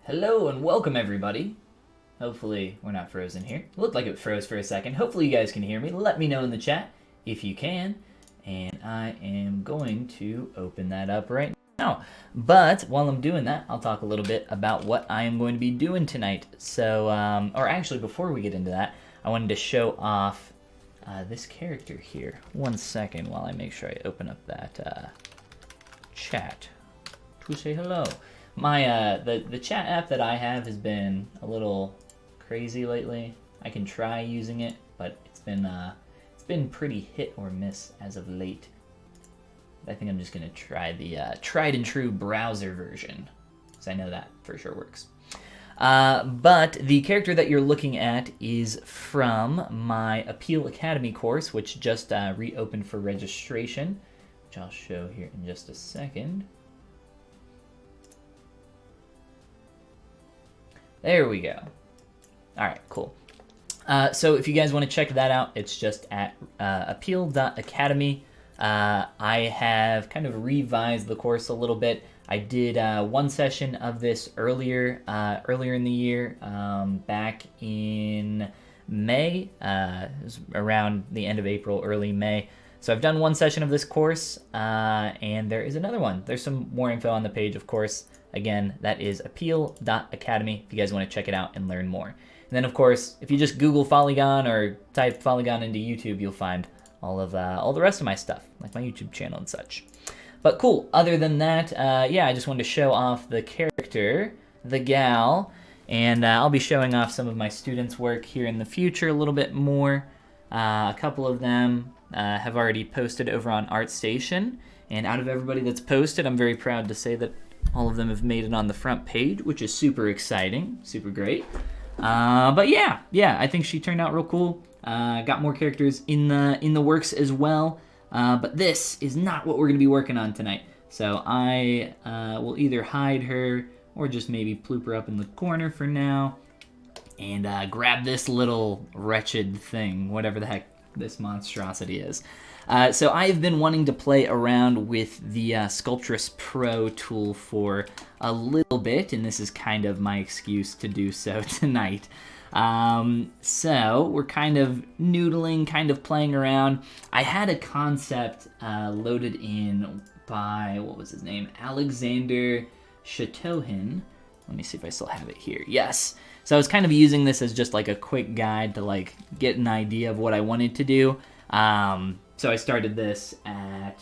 Hello and welcome everybody. Hopefully we're not frozen here. It looked like it froze for a second. Hopefully you guys can hear me. Let me know in the chat if you can. And I am going to open that up right now. But while I'm doing that, I'll talk a little bit about what I am going to be doing tonight. So, or actually before we get into that, I wanted to show off this character here. 1 second while I make sure I open up that chat to say hello. My the chat app that I have has been a little crazy lately. I can try using it, but it's been pretty hit or miss as of late. I think I'm just gonna try the tried and true browser version, because I know that for sure works. But the character that you're looking at is from my Appeal Academy course, which just reopened for registration, which I'll show here in just a second. There we go. All right, cool. So if you guys want to check that out, it's just at appeal.academy. I have kind of revised the course a little bit. I did one session of this earlier in the year, back in May. It was around the end of April, early May. So I've done one session of this course, and there is another one. There's some more info on the page, of course. Again, that is appeal.academy if you guys want to check it out and learn more. And then, of course, if you just Google Polygon or type Polygon into YouTube, you'll find all the rest of my stuff, like my YouTube channel and such. But cool. Other than that, yeah, I just wanted to show off the character, the gal, and I'll be showing off some of my students' work here in the future a little bit more. A couple of them have already posted over on ArtStation, and out of everybody that's posted, I'm very proud to say that all of them have made it on the front page, which is super exciting, super great. But yeah, I think she turned out real cool. Got more characters in the works as well. But this is not what we're gonna be working on tonight. So I will either hide her or just maybe ploop her up in the corner for now, and grab this little wretched thing, whatever the heck this monstrosity is. So I've been wanting to play around with the Sculptris Pro tool for a little bit, and this is kind of my excuse to do so tonight. So we're kind of noodling, kind of playing around. I had a concept loaded in by, what was his name? Alexander Shatohin. Let me see if I still have it here. Yes. So I was kind of using this as just like a quick guide to like get an idea of what I wanted to do. So I started this at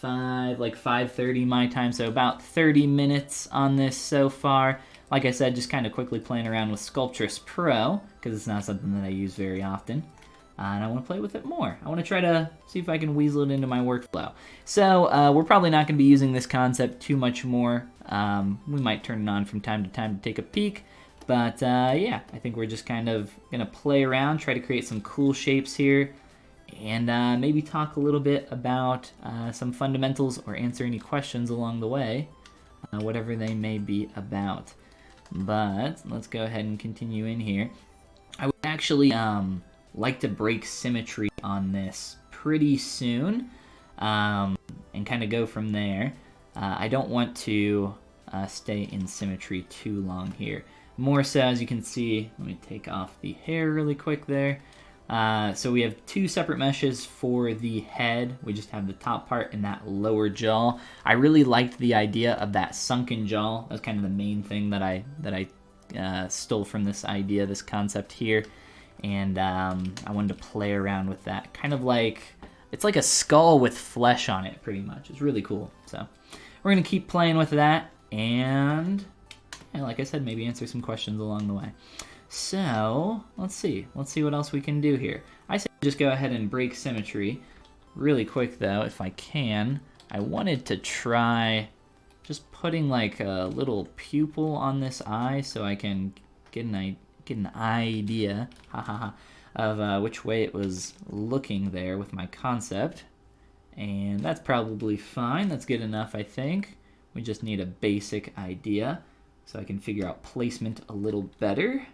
5:30 my time, so about 30 minutes on this so far. Like I said, just kind of quickly playing around with Sculptris Pro, because it's not something that I use very often. And I want to play with it more. I want to try to see if I can weasel it into my workflow. So we're probably not going to be using this concept too much more. We might turn it on from time to time to take a peek. But yeah, I think we're just kind of going to play around, try to create some cool shapes here, and maybe talk a little bit about some fundamentals or answer any questions along the way, whatever they may be about. But let's go ahead and continue in here. I would actually like to break symmetry on this pretty soon, and kind of go from there. I don't want to stay in symmetry too long here. More so, as you can see, let me take off the hair really quick there. So we have two separate meshes for the head. We just have the top part and that lower jaw. I really liked the idea of that sunken jaw. That was kind of the main thing that I stole from this idea, this concept here. And I wanted to play around with that. Kind of like, it's like a skull with flesh on it, pretty much. It's really cool. So we're going to keep playing with that. And like I said, maybe answer some questions along the way. So let's see what else we can do here. I say just go ahead and break symmetry really quick though, if I can. I wanted to try just putting like a little pupil on this eye so I can get an idea of which way it was looking there with my concept. And that's probably fine. That's good enough, I think. We just need a basic idea so I can figure out placement a little better.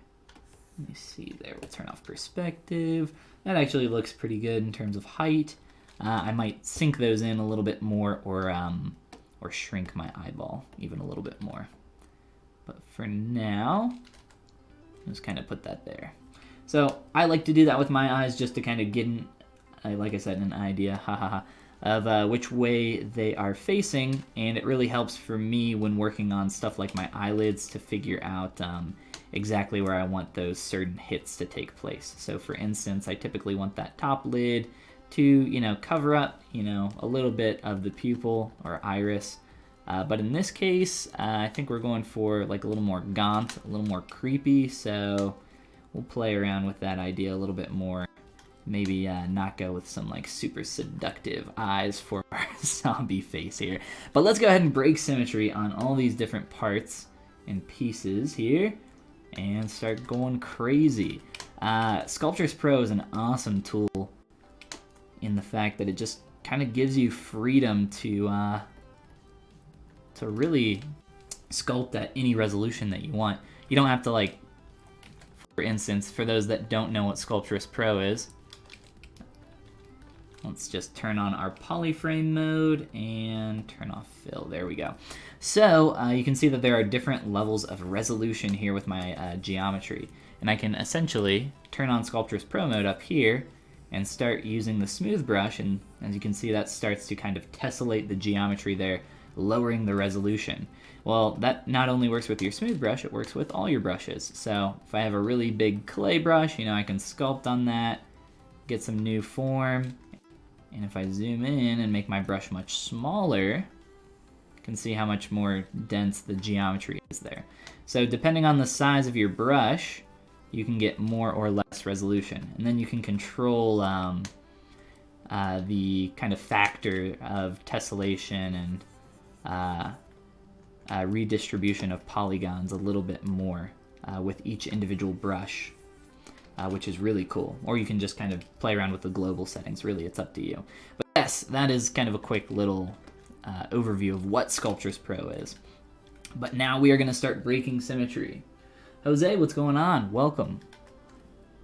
Let me see there. We'll turn off perspective. That actually looks pretty good in terms of height. I might sink those in a little bit more, or shrink my eyeball even a little bit more. But for now. Just kind of put that there. So I like to do that with my eyes just to kind of get, like I said, an idea of which way they are facing, and it really helps for me when working on stuff like my eyelids to figure out exactly where I want those certain hits to take place. So for instance, I typically want that top lid to, cover up, a little bit of the pupil or iris. But in this case, I think we're going for like a little more gaunt, a little more creepy, so we'll play around with that idea a little bit more. Maybe not go with some like super seductive eyes for our zombie face here. But let's go ahead and break symmetry on all these different parts and pieces here and start going crazy. Sculptris Pro is an awesome tool in the fact that it just kind of gives you freedom to really sculpt at any resolution that you want. You don't have to, like, for instance, for those that don't know what Sculptris Pro is, let's just turn on our polyframe mode and turn off fill. There we go. So you can see that there are different levels of resolution here with my geometry. And I can essentially turn on Sculptris Pro mode up here and start using the smooth brush. And as you can see, that starts to kind of tessellate the geometry there, lowering the resolution. Well, that not only works with your smooth brush, it works with all your brushes. So if I have a really big clay brush, I can sculpt on that, get some new form. And if I zoom in and make my brush much smaller, you can see how much more dense the geometry is there. So depending on the size of your brush, you can get more or less resolution. And then you can control the kind of factor of tessellation and redistribution of polygons a little bit more with each individual brush. Which is really cool. Or you can just kind of play around with the global settings. Really, it's up to you. But yes, that is kind of a quick little overview of what Sculptris Pro is. But now we are going to start breaking symmetry. Jose, what's going on? Welcome.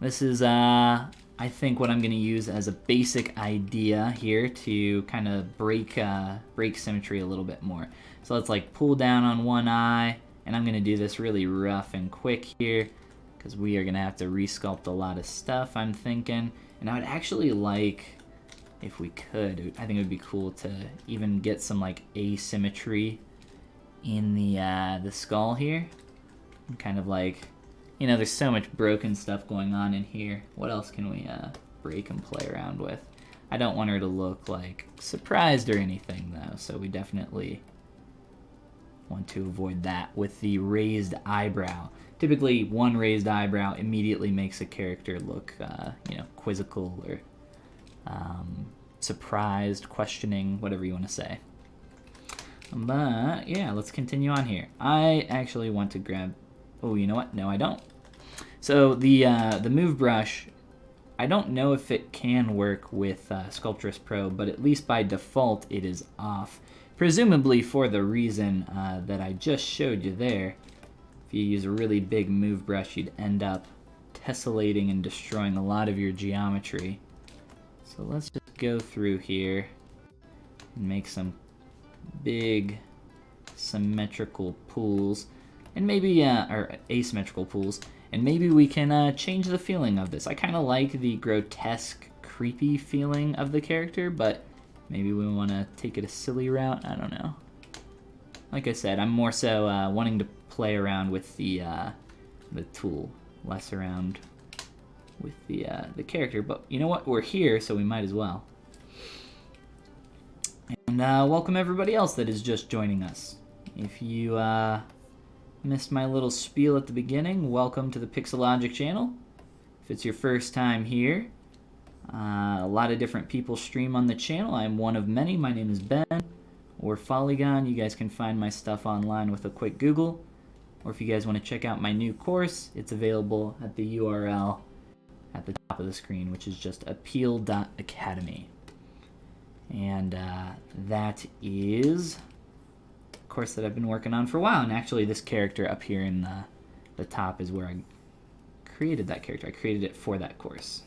This is, I think, what I'm going to use as a basic idea here to kind of break symmetry a little bit more. So let's like pull down on one eye, and I'm going to do this really rough and quick here, because we are going to have to resculpt a lot of stuff, I'm thinking. And I would actually like, if we could, I think it would be cool to even get some like asymmetry in the skull here. Kind of like, there's so much broken stuff going on in here. What else can we break and play around with? I don't want her to look like surprised or anything though, so we definitely want to avoid that with the raised eyebrow. Typically, one raised eyebrow immediately makes a character look, quizzical or surprised, questioning, whatever you want to say. But yeah, let's continue on here. I actually want to grab. Oh, you know what? No, I don't. So the move brush, I don't know if it can work with Sculptris Pro, but at least by default it is off. Presumably for the reason that I just showed you there. If you use a really big move brush, you'd end up tessellating and destroying a lot of your geometry. So let's just go through here and make some big symmetrical pools, and maybe, or asymmetrical pools, and maybe we can change the feeling of this. I kind of like the grotesque, creepy feeling of the character, but maybe we want to take it a silly route. I don't know. Like I said, I'm more so wanting to play around with the tool, less around with the character. But you know what? We're here, so we might as well. And welcome everybody else that is just joining us. If you missed my little spiel at the beginning, welcome to the Pixelogic channel. If it's your first time here, a lot of different people stream on the channel. I'm one of many. My name is Ben, or Polygon. You guys can find my stuff online with a quick Google. Or if you guys want to check out my new course, it's available at the URL at the top of the screen, which is just appeal.academy. And that is a course that I've been working on for a while. And actually this character up here in the top is where I created that character. I created it for that course.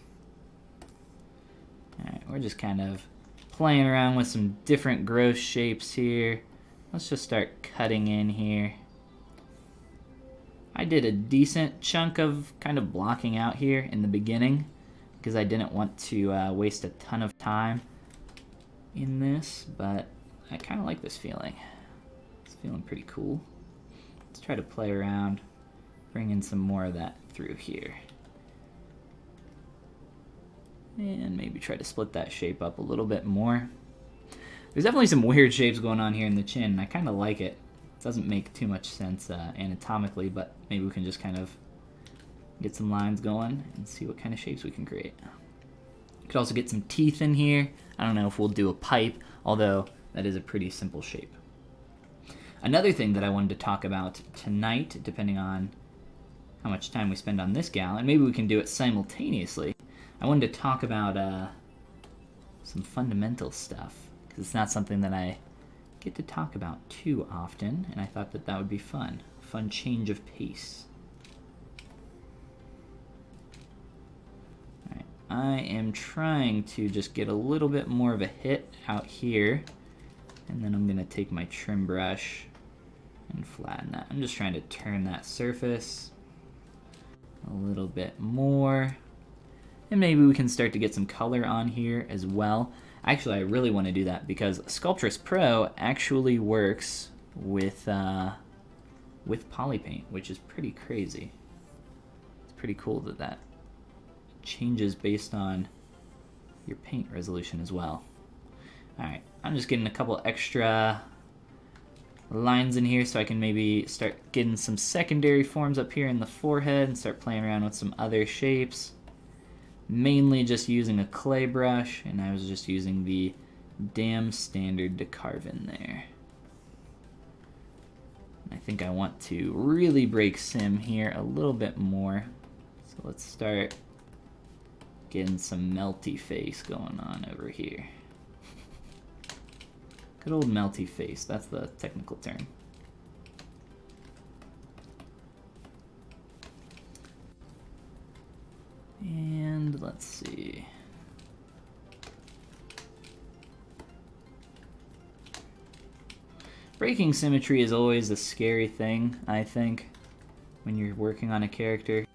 Alright, we're just kind of playing around with some different gross shapes here. Let's just start cutting in here. I did a decent chunk of kind of blocking out here in the beginning because I didn't want to waste a ton of time in this, but I kind of like this feeling. It's feeling pretty cool. Let's try to play around, bring in some more of that through here. And maybe try to split that shape up a little bit more. There's definitely some weird shapes going on here in the chin, and I kind of like it. It doesn't make too much sense anatomically, but maybe we can just kind of get some lines going and see what kind of shapes we can create. Could also get some teeth in here. I don't know if we'll do a pipe, although that is a pretty simple shape. Another thing that I wanted to talk about tonight, depending on how much time we spend on this gal, and maybe we can do it simultaneously, I wanted to talk about some fundamental stuff, because it's not something that I get to talk about too often, and I thought that that would be fun. Fun change of pace. Alright, I am trying to just get a little bit more of a hit out here, and then I'm going to take my trim brush and flatten that. I'm just trying to turn that surface a little bit more. And maybe we can start to get some color on here as well. Actually, I really want to do that because Sculptris Pro actually works with Polypaint, which is pretty crazy. It's pretty cool that that changes based on your paint resolution as well. Alright, I'm just getting a couple extra lines in here so I can maybe start getting some secondary forms up here in the forehead and start playing around with some other shapes. Mainly just using a clay brush, and I was just using the damn standard to carve in there. I think I want to really break sim here a little bit more. So let's start getting some melty face going on over here. Good old melty face, that's the technical term. And let's see. Breaking symmetry is always a scary thing, I think, when you're working on a character.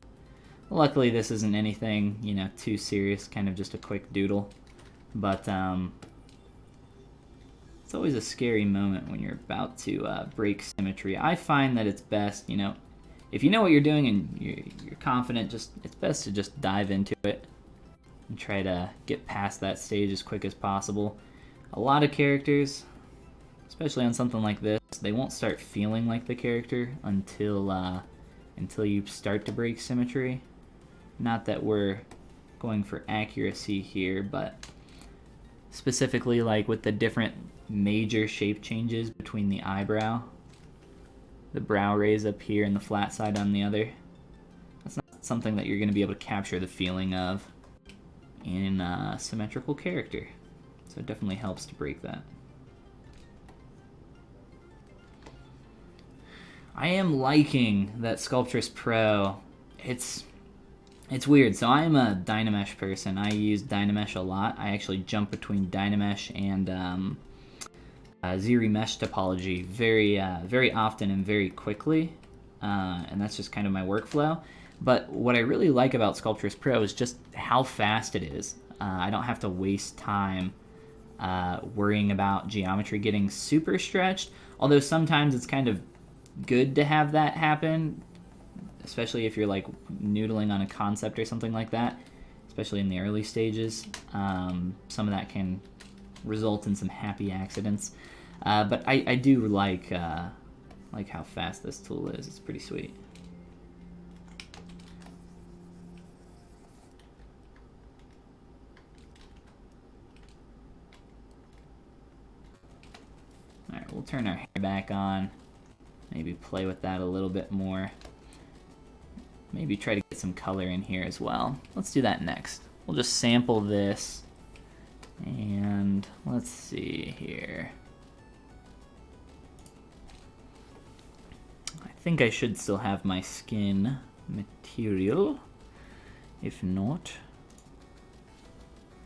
Luckily, this isn't anything, you know, too serious, kind of just a quick doodle. But it's always a scary moment when you're about to break symmetry. I find that it's best, you know, if you know what you're doing and you're confident, it's best to just dive into it and try to get past that stage as quick as possible. A lot of characters, especially on something like this, they won't start feeling like the character until you start to break symmetry. Not that we're going for accuracy here, but specifically like with the different major shape changes between the eyebrow, the brow raise up here and the flat side on the other. That's not something that you're going to be able to capture the feeling of in a symmetrical character. So it definitely helps to break that. I am liking that Sculptris Pro. It's weird. So I am a Dynamesh person. I use Dynamesh a lot. I actually jump between Dynamesh and ZBrush topology very often and very quickly, and that's just kind of my workflow. But what I really like about Sculptris Pro is just how fast it is. I don't have to waste time worrying about geometry getting super stretched, although sometimes it's kind of good to have that happen, especially if you're like noodling on a concept or something like that, especially in the early stages. Some of that can result in some happy accidents. But I do like how fast this tool is. It's pretty sweet. Alright, we'll turn our hair back on. Maybe play with that a little bit more. Maybe try to get some color in here as well. Let's do that next. We'll just sample this. And let's see here. I think I should still have my skin material. If not,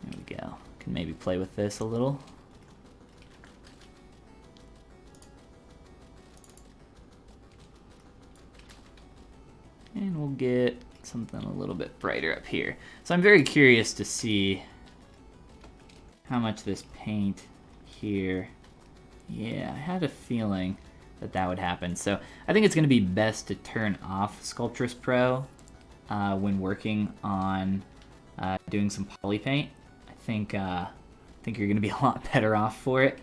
there we go. Can maybe play with this a little. And we'll get something a little bit brighter up here. So I'm very curious to see how much this paint here. Yeah, I had a feeling that that would happen. So I think it's going to be best to turn off Sculptris Pro when working on doing some Polypaint. I think you're going to be a lot better off for it,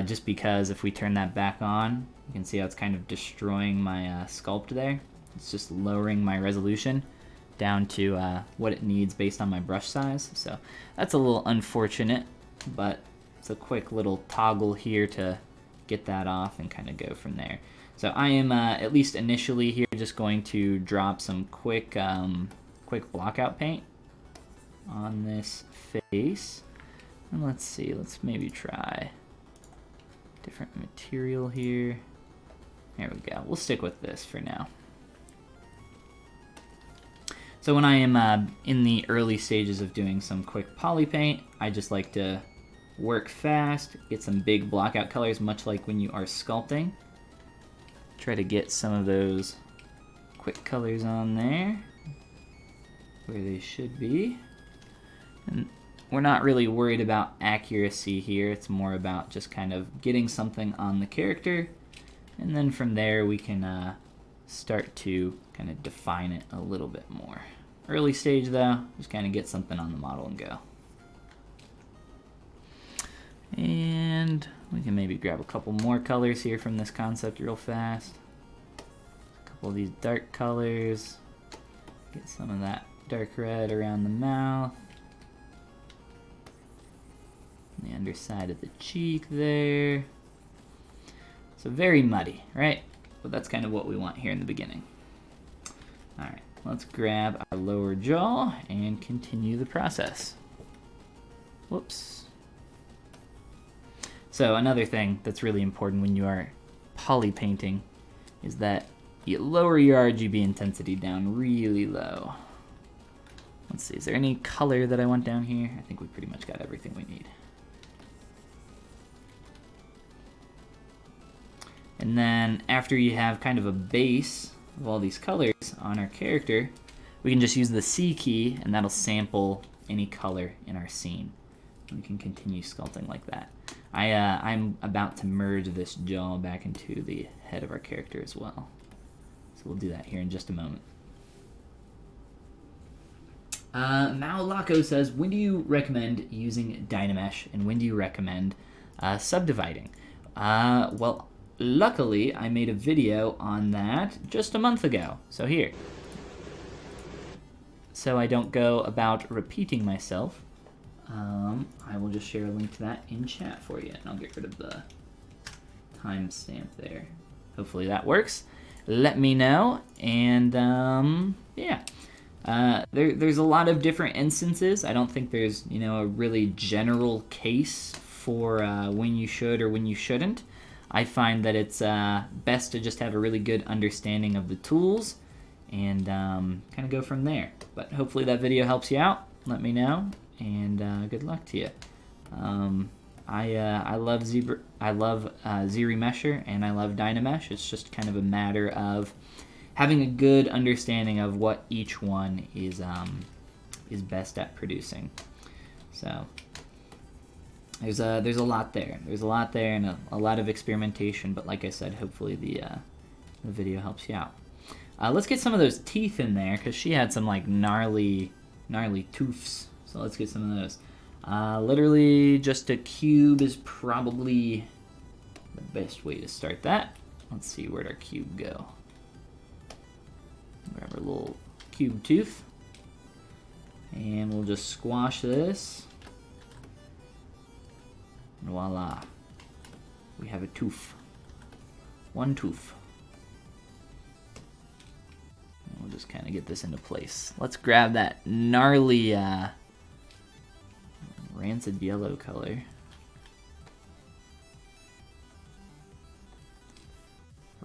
just because if we turn that back on, you can see how it's kind of destroying my sculpt there. It's just lowering my resolution down to what it needs based on my brush size. So that's a little unfortunate, but it's a quick little toggle here to get that off and kind of go from there. So I am, at least initially here, just going to drop some quick blockout paint on this face. And let's see, let's maybe try different material here. There we go. We'll stick with this for now. So when I am in the early stages of doing some quick poly paint, I just like to work fast, get some big blockout colors, much like when you are sculpting. Try to get some of those quick colors on there, where they should be. And we're not really worried about accuracy here, it's more about just kind of getting something on the character, and then from there we can start to kind of define it a little bit more. Early stage though, just kind of get something on the model and go. And we can maybe grab a couple more colors here from this concept real fast. A couple of these dark colors. Get some of that dark red around the mouth. The underside of the cheek there. So very muddy, right? But that's kind of what we want here in the beginning. Alright, let's grab our lower jaw and continue the process. Whoops. So another thing that's really important when you are poly painting is that you lower your RGB intensity down really low. Let's see, is there any color that I want down here? I think we pretty much got everything we need. And then after you have kind of a base of all these colors on our character, we can just use the C key and that'll sample any color in our scene. We can continue sculpting like that. I'm about to merge this jaw back into the head of our character as well. So we'll do that here in just a moment. Mao Laco says, when do you recommend using Dynamesh and when do you recommend subdividing? Well, luckily I made a video on that just a month ago. So here. So I don't go about repeating myself. I will just share a link to that in chat for you, and I'll get rid of the timestamp there. Hopefully that works. Let me know, and yeah. There's a lot of different instances. I don't think there's, you know, a really general case for when you should or when you shouldn't. I find that it's best to just have a really good understanding of the tools and kind of go from there. But hopefully that video helps you out. Let me know. And good luck to you. I love ZBrush, I love ZRemesher, and I love Dynamesh. It's just kind of a matter of having a good understanding of what each one is best at producing. So there's a lot there. There's a lot there and a lot of experimentation. But like I said, hopefully the video helps you out. Let's get some of those teeth in there because she had some like gnarly toofs. So let's get some of those. Literally just a cube is probably the best way to start that. Let's see, where'd our cube go? Grab our little cube tooth. And we'll just squash this. And voila. We have a tooth. One tooth. And we'll just kind of get this into place. Let's grab that gnarly rancid yellow color.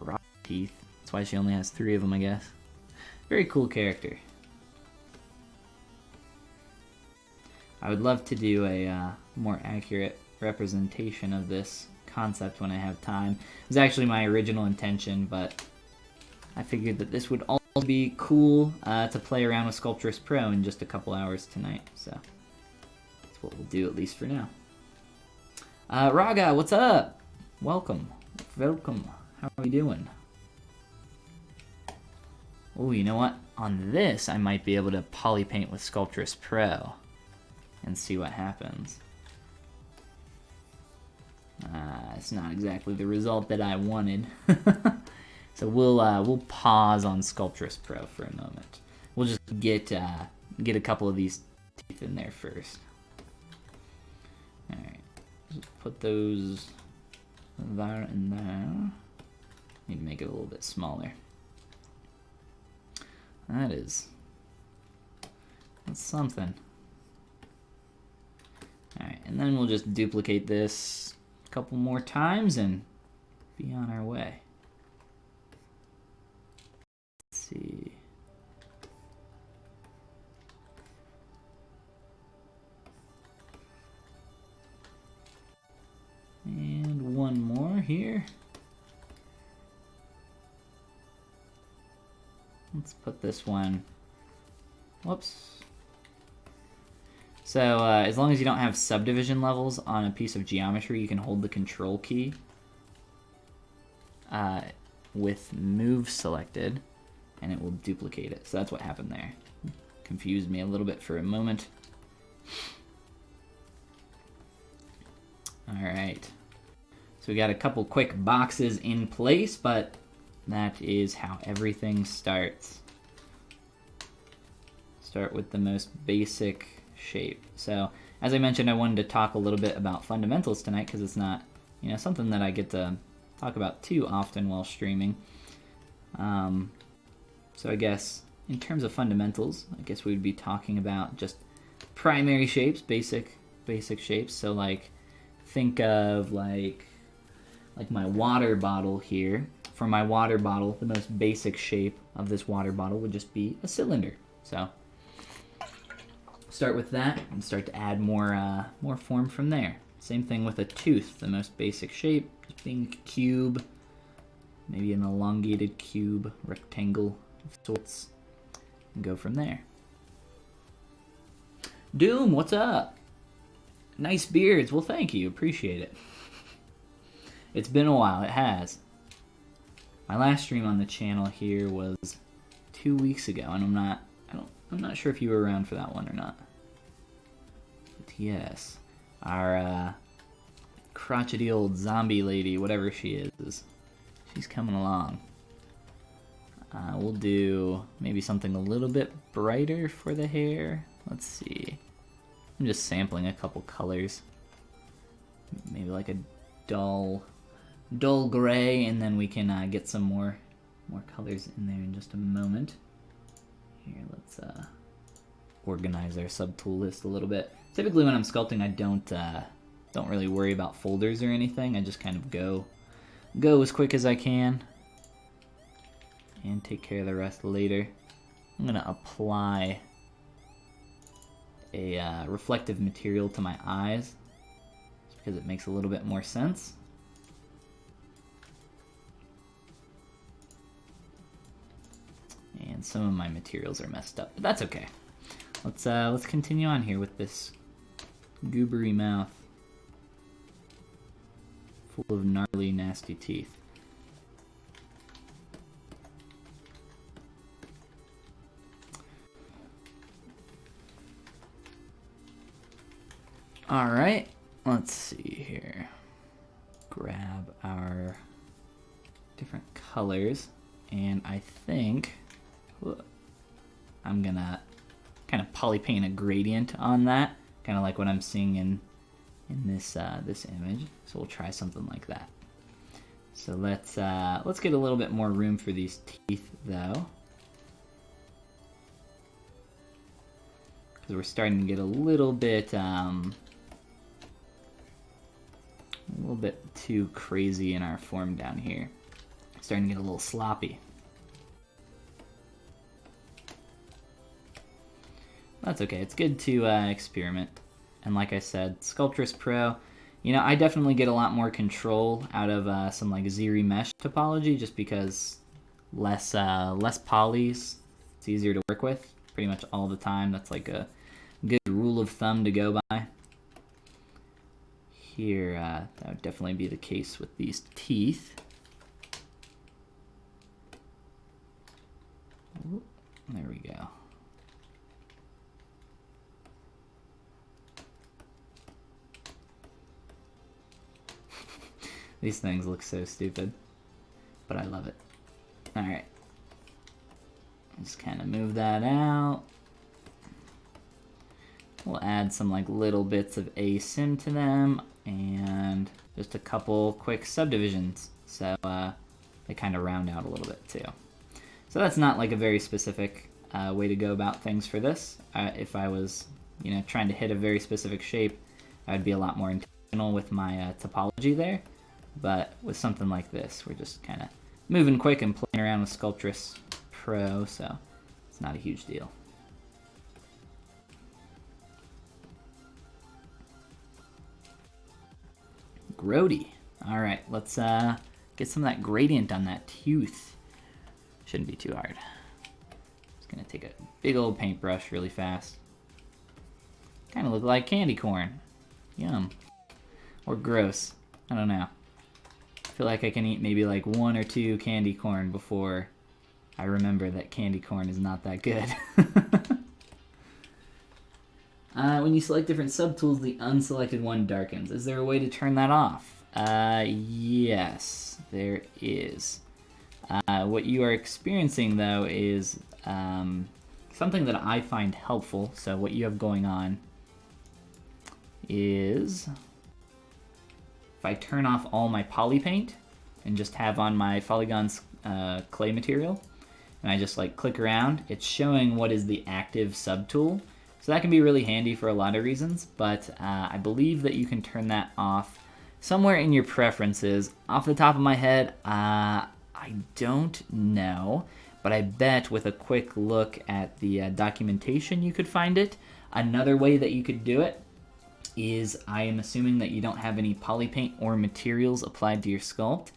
Rock teeth. That's why she only has 3 of them, I guess. Very cool character. I would love to do a more accurate representation of this concept when I have time. It was actually my original intention, but I figured that this would all It'll be cool to play around with Sculptris Pro in just a couple hours tonight, so that's what we'll do, at least for now. Raga, what's up? Welcome. Welcome. How are we doing? Oh, you know what? On this, I might be able to polypaint with Sculptris Pro and see what happens. It's not exactly the result that I wanted. So we'll pause on Sculptris Pro for a moment. We'll just get a couple of these teeth in there first. All right, just put those there and there. Need to make it a little bit smaller. That's something. All right, and then we'll just duplicate this a couple more times and be on our way. Let's see. And one more here. Let's put this one. Whoops. So as long as you don't have subdivision levels on a piece of geometry, you can hold the control key with move selected, and it will duplicate it. So that's what happened there. Confused me a little bit for a moment. All right. So we got a couple quick boxes in place, but that is how everything starts. Start with the most basic shape. So as I mentioned, I wanted to talk a little bit about fundamentals tonight because it's not, something that I get to talk about too often while streaming. So I guess in terms of fundamentals, I guess we'd be talking about just primary shapes, basic shapes. So like think of like my water bottle here. For my water bottle, the most basic shape of this water bottle would just be a cylinder. So start with that and start to add more form from there. Same thing with a tooth, the most basic shape, just being a cube, maybe an elongated cube, rectangle of sorts, and go from there. Doom, what's up? Nice beards. Well, thank you. Appreciate it. It's been a while. It has. My last stream on the channel here was 2 weeks ago, and I'm not sure if you were around for that one or not. But yes, our crotchety old zombie lady, whatever she is, she's coming along. We'll do maybe something a little bit brighter for the hair. Let's see. I'm just sampling a couple colors. Maybe like a dull gray, and then we can get some more colors in there in just a moment. Here, let's organize our subtool list a little bit. Typically when I'm sculpting, I don't really worry about folders or anything. I just kind of go as quick as I can and take care of the rest later. I'm gonna apply a reflective material to my eyes just because it makes a little bit more sense. And some of my materials are messed up, but that's okay. Let's continue on here with this goobery mouth full of gnarly, nasty teeth. All right, let's see here. Grab our different colors, and I think I'm gonna kind of polypaint a gradient on that, kind of like what I'm seeing in this this image. So we'll try something like that. So let's get a little bit more room for these teeth though, because we're starting to get a little bit too crazy in our form down here. Starting to get a little sloppy. That's okay. It's good to experiment. And like I said, Sculptris Pro, I definitely get a lot more control out of some like ZBrush topology just because less polys. It's easier to work with pretty much all the time. That's like a good rule of thumb to go by. Here, that would definitely be the case with these teeth. Ooh, there we go. These things look so stupid, but I love it. All right. Just kind of move that out. We'll add some like little bits of asim to them and just a couple quick subdivisions. So they kind of round out a little bit too. So that's not like a very specific way to go about things for this. If I was, trying to hit a very specific shape, I would be a lot more intentional with my topology there. But with something like this, we're just kind of moving quick and playing around with Sculptris Pro, so it's not a huge deal. Grody. All right, let's get some of that gradient on that tooth. Shouldn't be too hard. Just gonna take a big old paintbrush really fast. Kind of look like candy corn. Yum. Or gross. I don't know. I feel like I can eat maybe like 1 or 2 candy corn before I remember that candy corn is not that good. When you select different subtools, the unselected one darkens. Is there a way to turn that off? Yes, there is. What you are experiencing, though, is something that I find helpful. So what you have going on is, if I turn off all my polypaint and just have on my polygons clay material, and I just like click around, it's showing what is the active subtool. So that can be really handy for a lot of reasons, but I believe that you can turn that off somewhere in your preferences. Off the top of my head, I don't know, but I bet with a quick look at the documentation you could find it. Another way that you could do it is, I am assuming that you don't have any polypaint or materials applied to your sculpt,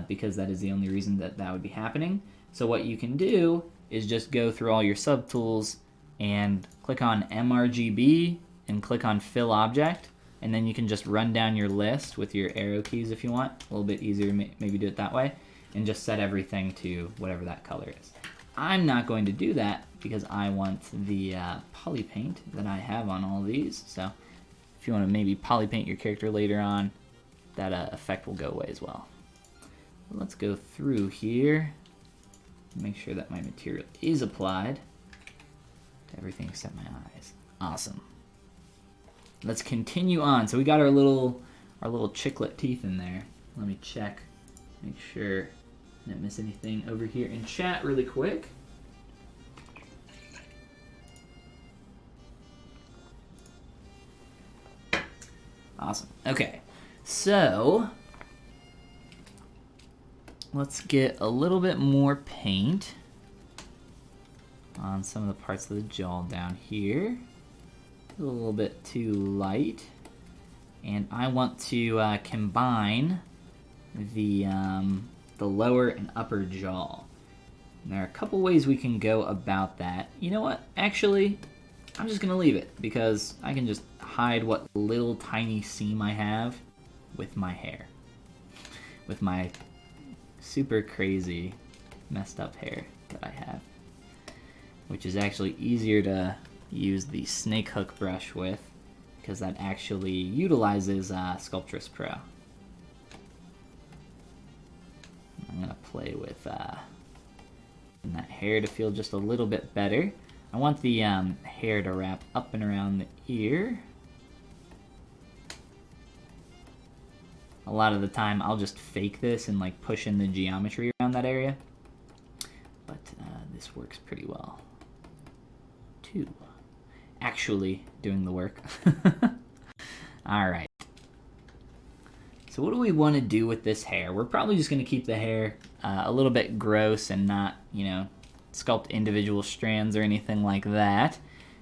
because that is the only reason that that would be happening. So what you can do is just go through all your subtools and click on MRGB and click on Fill Object, and then you can just run down your list with your arrow keys if you want. A little bit easier to maybe do it that way, and just set everything to whatever that color is. I'm not going to do that because I want the polypaint that I have on all these. So if you want to maybe polypaint your character later on, that effect will go away as well. Let's go through here, make sure that my material is applied to everything except my eyes. Awesome. Let's continue on. So we got our little chiclet teeth in there. Let me check, make sure I didn't miss anything over here in chat really quick. Awesome. Okay, so let's get a little bit more paint on some of the parts of the jaw down here. A little bit too light, and I want to combine the lower and upper jaw. And there are a couple ways we can go about that. You know what? Actually, I'm just gonna leave it because I can just hide what little tiny seam I have with my hair, with my super crazy messed up hair that I have, which is actually easier to use the snake hook brush with because that actually utilizes Sculptris Pro. I'm gonna play with that hair to feel just a little bit better. I want the hair to wrap up and around the ear. A lot of the time I'll just fake this and like push in the geometry around that area, but this works pretty well too. Actually doing the work. All right. So what do we want to do with this hair? We're probably just going to keep the hair a little bit gross and not, sculpt individual strands or anything like that.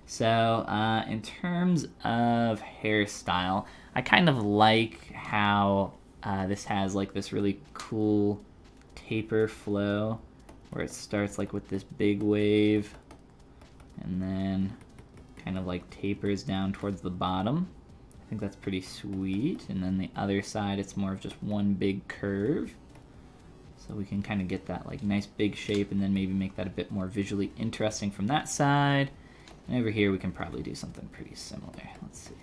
So in terms of hairstyle, I kind of like how this has like this really cool taper flow where it starts like with this big wave and then kind of like tapers down towards the bottom. I think that's pretty sweet. And then the other side, it's more of just one big curve. So we can kind of get that like nice big shape and then maybe make that a bit more visually interesting from that side. And over here we can probably do something pretty similar. Let's see.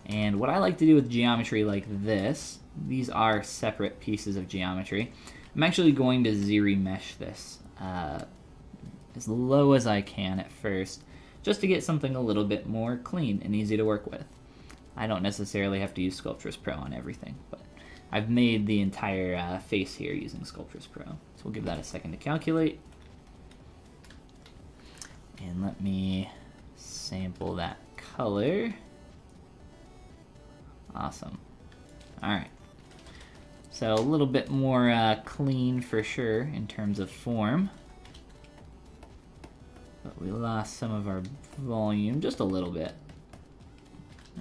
And what I like to do with geometry like this, these are separate pieces of geometry. I'm actually going to ZBrush this as low as I can at first, just to get something a little bit more clean and easy to work with. I don't necessarily have to use Sculptris Pro on everything, but I've made the entire face here using Sculptris Pro. So we'll give that a second to calculate. And let me sample that color. Awesome. Alright. So a little bit more clean for sure in terms of form. But we lost some of our volume, just a little bit.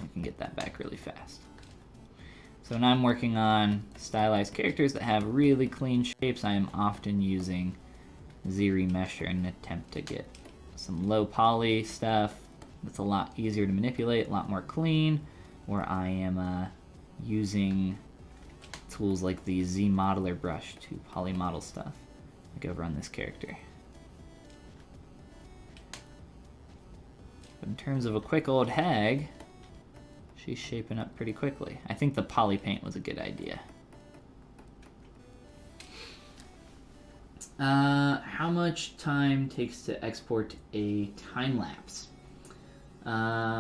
I can get that back really fast. So when I'm working on stylized characters that have really clean shapes, I am often using ZBrush in an attempt to get some low poly stuff that's a lot easier to manipulate, a lot more clean, where I am using tools like the Z Modeler brush to poly model stuff, like over on this character. But in terms of a quick old hag, she's shaping up pretty quickly. I think the Polypaint was a good idea. How much time takes to export a time lapse?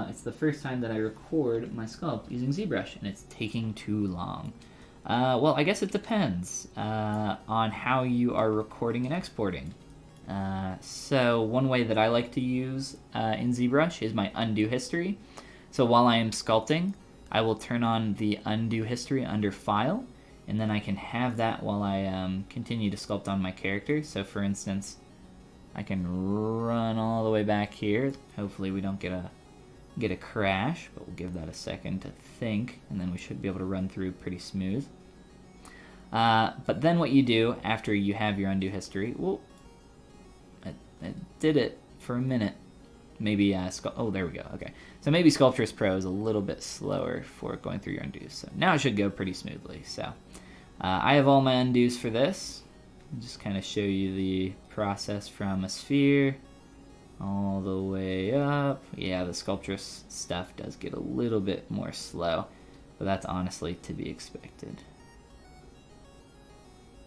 It's the first time that I record my sculpt using ZBrush, and it's taking too long. Well, I guess it depends on how you are recording and exporting. So one way that I like to use in ZBrush is my undo history. So while I am sculpting, I will turn on the undo history under File, and then I can have that while I continue to sculpt on my character. So for instance, I can run all the way back here. Hopefully we don't get a crash, but we'll give that a second to think, and then we should be able to run through pretty smooth. But then what you do after you have your undo history, well, I did it for a minute. Maybe, oh, there we go, okay. So maybe Sculptris Pro is a little bit slower for going through your undos. So now it should go pretty smoothly. So I have all my undos for this. I'll just kind of show you the process from a sphere all the way up. Yeah, the Sculptris stuff does get a little bit more slow, but that's honestly to be expected.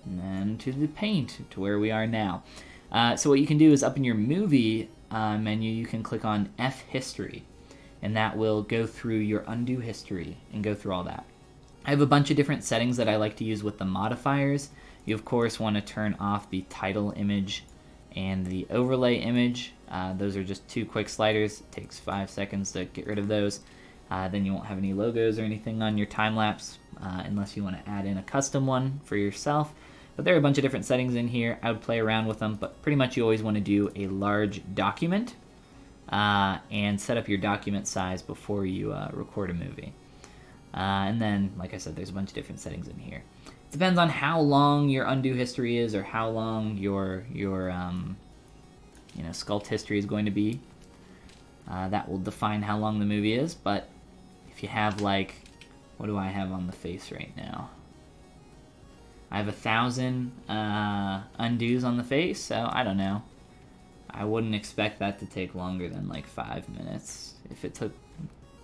And then to the paint, to where we are now. So what you can do is up in your movie menu, you can click on F history, and that will go through your undo history and go through all that. I have a bunch of different settings that I like to use with the modifiers. You of course want to turn off the title image and the overlay image. Those are just two quick sliders. It takes 5 seconds to get rid of those. Then you won't have any logos or anything on your time lapse unless you want to add in a custom one for yourself. But there are a bunch of different settings in here. I would play around with them, but pretty much you always want to do a large document and set up your document size before you record a movie. And then, like I said, there's a bunch of different settings in here. It depends on how long your undo history is or how long your sculpt history is going to be. That will define how long the movie is, but if you have like, what do I have on the face right now? I have 1,000 undos on the face, so I don't know. I wouldn't expect that to take longer than like 5 minutes. If it took,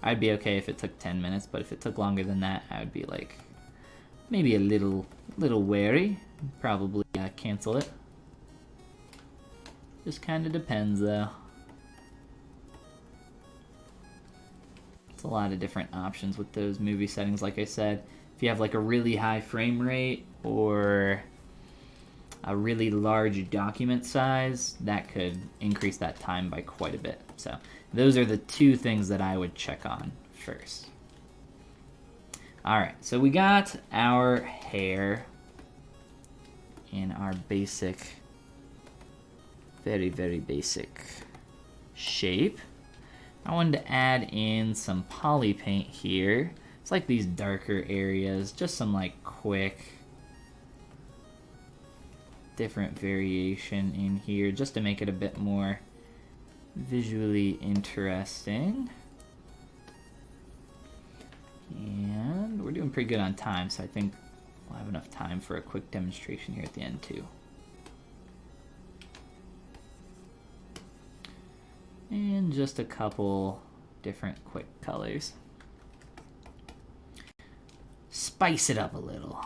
I'd be okay if it took 10 minutes, but if it took longer than that, I would be like, maybe a little wary. Probably cancel it. Just kind of depends though. It's a lot of different options with those movie settings, like I said. If you have like a really high frame rate or a really large document size, that could increase that time by quite a bit. So those are the two things that I would check on first. Alright, so we got our hair in our basic, very, very basic shape. I wanted to add in some poly paint here. It's like these darker areas, just some like quick different variation in here just to make it a bit more visually interesting. And we're doing pretty good on time, so I think we'll have enough time for a quick demonstration here at the end too. And just a couple different quick colors. Spice it up a little.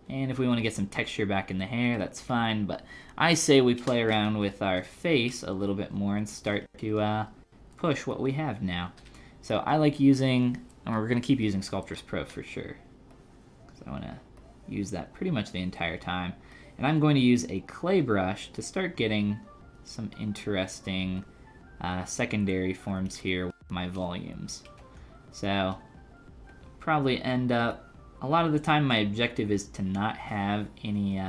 And if we want to get some texture back in the hair, that's fine, but I say we play around with our face a little bit more and start to push what we have now. So I like using, and we're going to keep using Sculptris Pro for sure, because I want to use that pretty much the entire time. And I'm going to use a clay brush to start getting some interesting secondary forms here with my volumes. So probably end up, a lot of the time my objective is to not have any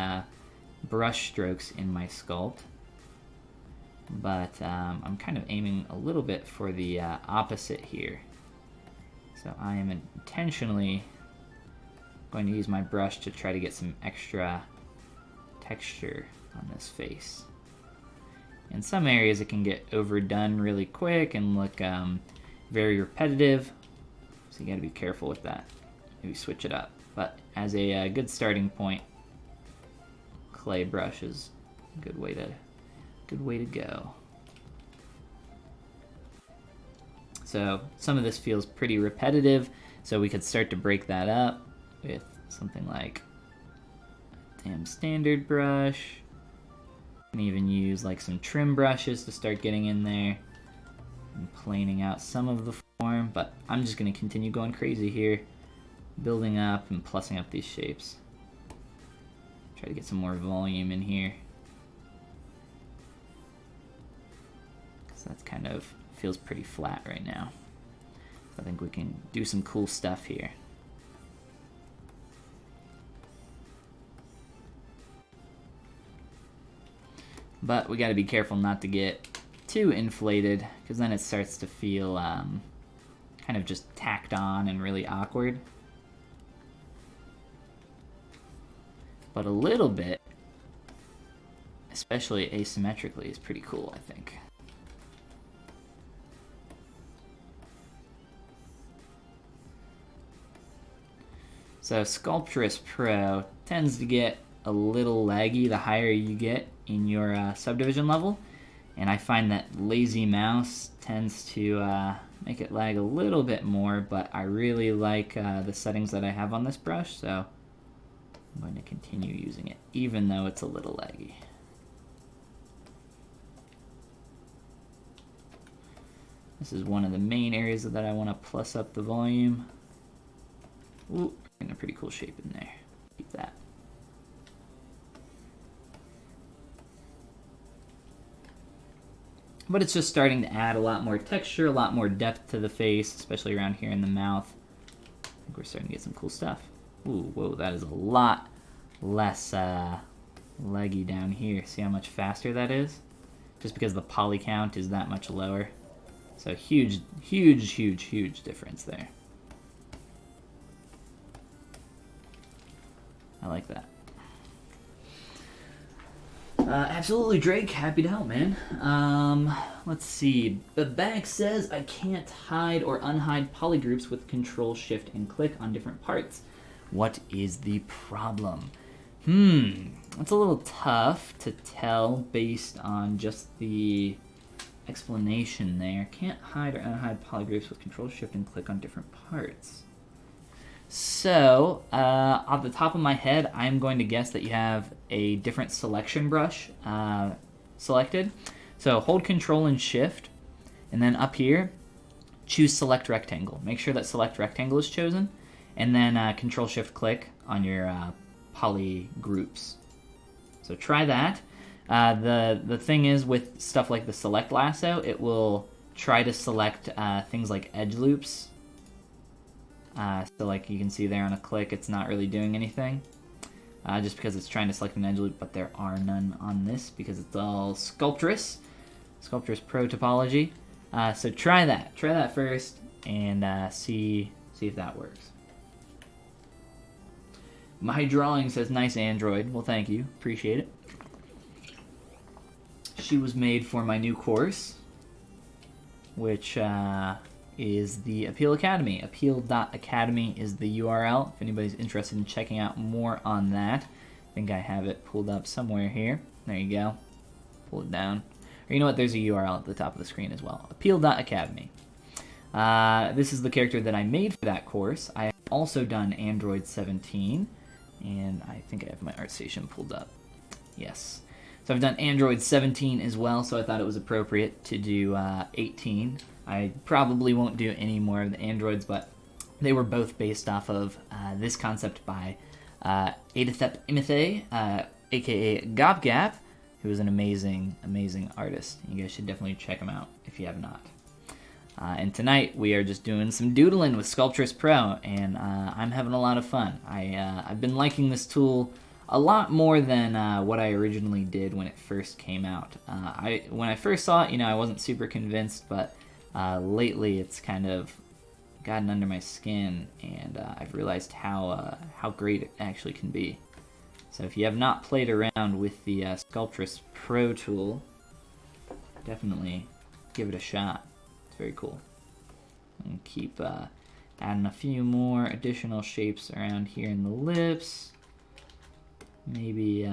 brush strokes in my sculpt, but I'm kind of aiming a little bit for the opposite here. So I am intentionally going to use my brush to try to get some extra texture on this face. In some areas it can get overdone really quick and look very repetitive, so you gotta be careful with that. Maybe switch it up. But as a good starting point, clay brush is a good way to go. So some of this feels pretty repetitive, so we could start to break that up with something like a damn standard brush. You can even use like some trim brushes to start getting in there and planing out some of the form, but I'm just going to continue going crazy here, building up and plussing up these shapes. Try to get some more volume in here, because that's kind of feels pretty flat right now. So I think we can do some cool stuff here. But we got to be careful not to get too inflated, because then it starts to feel kind of just tacked on and really awkward. But a little bit, especially asymmetrically, is pretty cool, I think. So Sculptris Pro tends to get a little laggy the higher you get in your subdivision level, and I find that lazy mouse tends to make it lag a little bit more, but I really like the settings that I have on this brush, so I'm going to continue using it even though it's a little laggy. This is one of the main areas that I want to plus up the volume. Ooh, getting a pretty cool shape in there. Keep that. But it's just starting to add a lot more texture, a lot more depth to the face, especially around here in the mouth. I think we're starting to get some cool stuff. Ooh, whoa, that is a lot less leggy down here. See how much faster that is? Just because the poly count is that much lower. So huge, huge, huge, huge difference there. I like that. Absolutely, Drake. Happy to help, man. Let's see. The bag says I can't hide or unhide polygroups with Control, Shift, and click on different parts. What is the problem? It's a little tough to tell based on just the explanation there. Can't hide or unhide polygroups with Control, Shift, and click on different parts. So, off the top of my head, I'm going to guess that you have a different selection brush selected. So hold Control and Shift, and then up here, choose Select Rectangle. Make sure that Select Rectangle is chosen, and then Control Shift click on your poly groups. So try that. The thing is with stuff like the Select Lasso, it will try to select things like edge loops. So like you can see there on a click, it's not really doing anything. Just because it's trying to select an edge loop, but there are none on this because it's all Sculptris Pro topology. So try that first, and see if that works. My drawing says nice Android. Well, thank you. Appreciate it. She was made for my new course, which is the Appeal Academy. Appeal.academy is the URL if anybody's interested in checking out more on that. I think I have it pulled up somewhere here. There you go. Pull it down. Or you know what? There's a URL at the top of the screen as well. Appeal.academy. This is the character that I made for that course. I have also done Android 17, and I think I have my ArtStation pulled up. Yes. So I've done Android 17 as well, so I thought it was appropriate to do 18. I probably won't do any more of the Androids, but they were both based off of this concept by Adithep Imathe, aka Gobgap, who is an amazing, amazing artist. You guys should definitely check him out if you have not. And tonight we are just doing some doodling with Sculptris Pro, and I'm having a lot of fun. I've been liking this tool a lot more than what I originally did when it first came out. When I first saw it, I wasn't super convinced, but lately it's kind of gotten under my skin, and I've realized how great it actually can be. So if you have not played around with the Sculptris Pro tool, definitely give it a shot. It's very cool. And keep adding a few more additional shapes around here in the lips. Maybe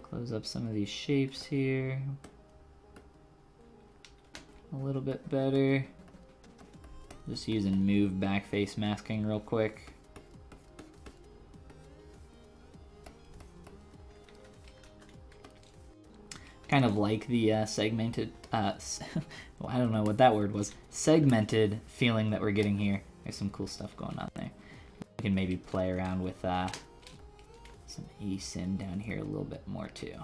close up some of these shapes here a little bit better. Just using move back face masking real quick. Kind of like the segmented, well, I don't know what that word was, segmented feeling that we're getting here. There's some cool stuff going on there. We can maybe play around with some asim down here a little bit more too.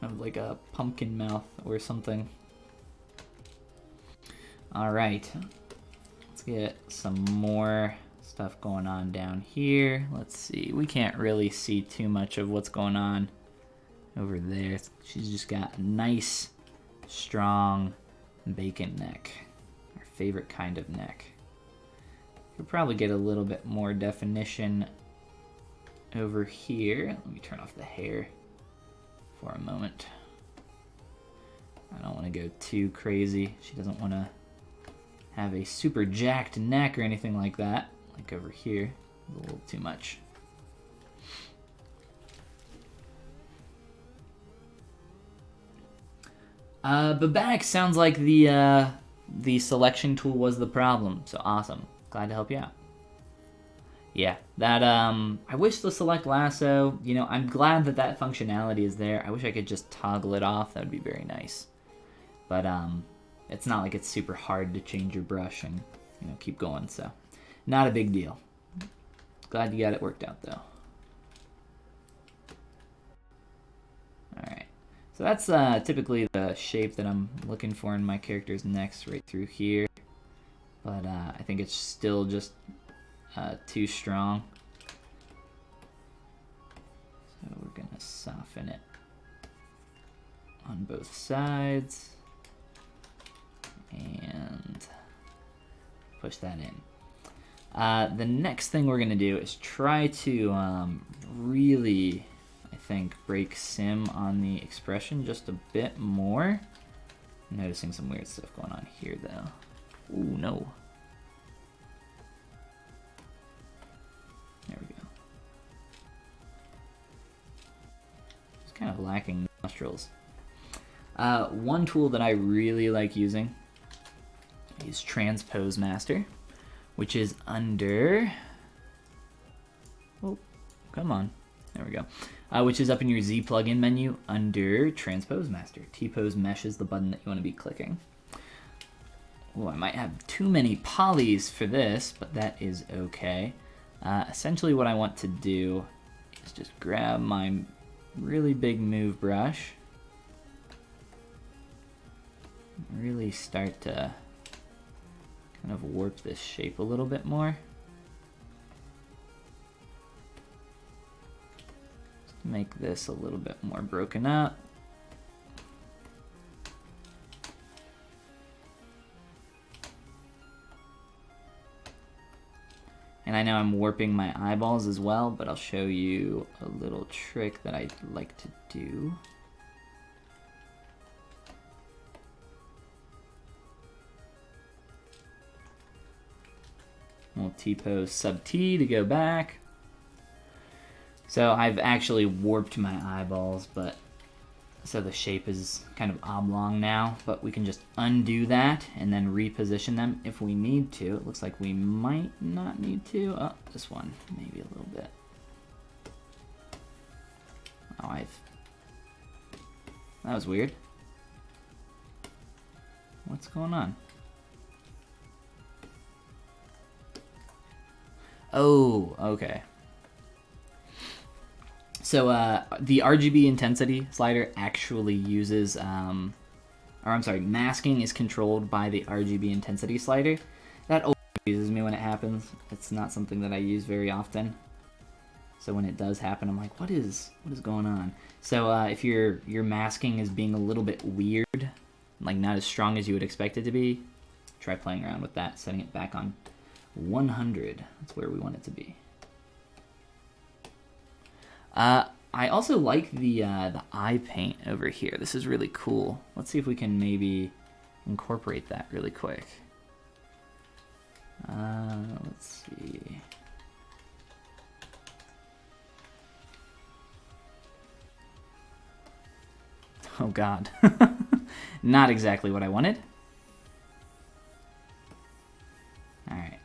Kind of like a pumpkin mouth or something. All right, let's get some more stuff going on down here. Let's see, we can't really see too much of what's going on over there. She's just got a nice, strong bacon neck, our favorite kind of neck. Could probably get a little bit more definition over here. Let me turn off the hair for a moment. I don't want to go too crazy. She doesn't want to have a super jacked neck or anything like that. Like over here, a little too much. Babak sounds like the selection tool was the problem. So awesome. Glad to help you out. Yeah, that, I wish the select lasso, I'm glad that that functionality is there. I wish I could just toggle it off. That would be very nice. But, it's not like it's super hard to change your brush and, keep going, so not a big deal. Glad you got it worked out, though. Alright, so that's typically the shape that I'm looking for in my character's necks right through here. But I think it's still just too strong. So we're going to soften it on both sides and push that in. The next thing we're going to do is try to really, I think, break sim on the expression just a bit more. I'm noticing some weird stuff going on here, though. Ooh, no. There we go. It's kind of lacking nostrils. One tool that I really like using is Transpose Master, which is under... Oh, come on. There we go. Which is up in your Z plugin menu under Transpose Master. T-Pose Mesh is the button that you want to be clicking. Oh, I might have too many polys for this, but that is okay. Essentially what I want to do is just grab my really big move brush. Really start to kind of warp this shape a little bit more. Just make this a little bit more broken up. And I know I'm warping my eyeballs as well, but I'll show you a little trick that I like to do. We'll T-pose sub-T to go back. So I've actually warped my eyeballs, but so the shape is kind of oblong now, but we can just undo that and then reposition them if we need to. It looks like we might not need to. Oh, this one, maybe a little bit. Oh, that was weird. What's going on? Oh, okay. So the RGB intensity slider actually uses, masking is controlled by the RGB intensity slider. That always confuses me when it happens. It's not something that I use very often. So when it does happen, I'm like, what is going on? So if your masking is being a little bit weird, like not as strong as you would expect it to be, try playing around with that, setting it back on 100. That's where we want it to be. I also like the eye paint over here. This is really cool. Let's see if we can maybe incorporate that really quick. Let's see. Oh God. Not exactly what I wanted. Alright.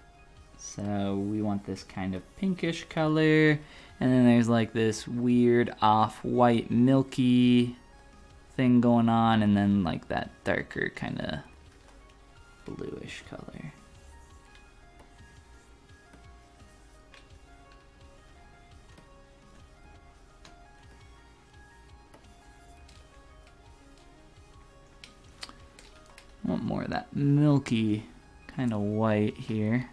So we want this kind of pinkish color. And then there's like this weird off-white milky thing going on, and then like that darker kind of bluish color. I want more of that milky kind of white here.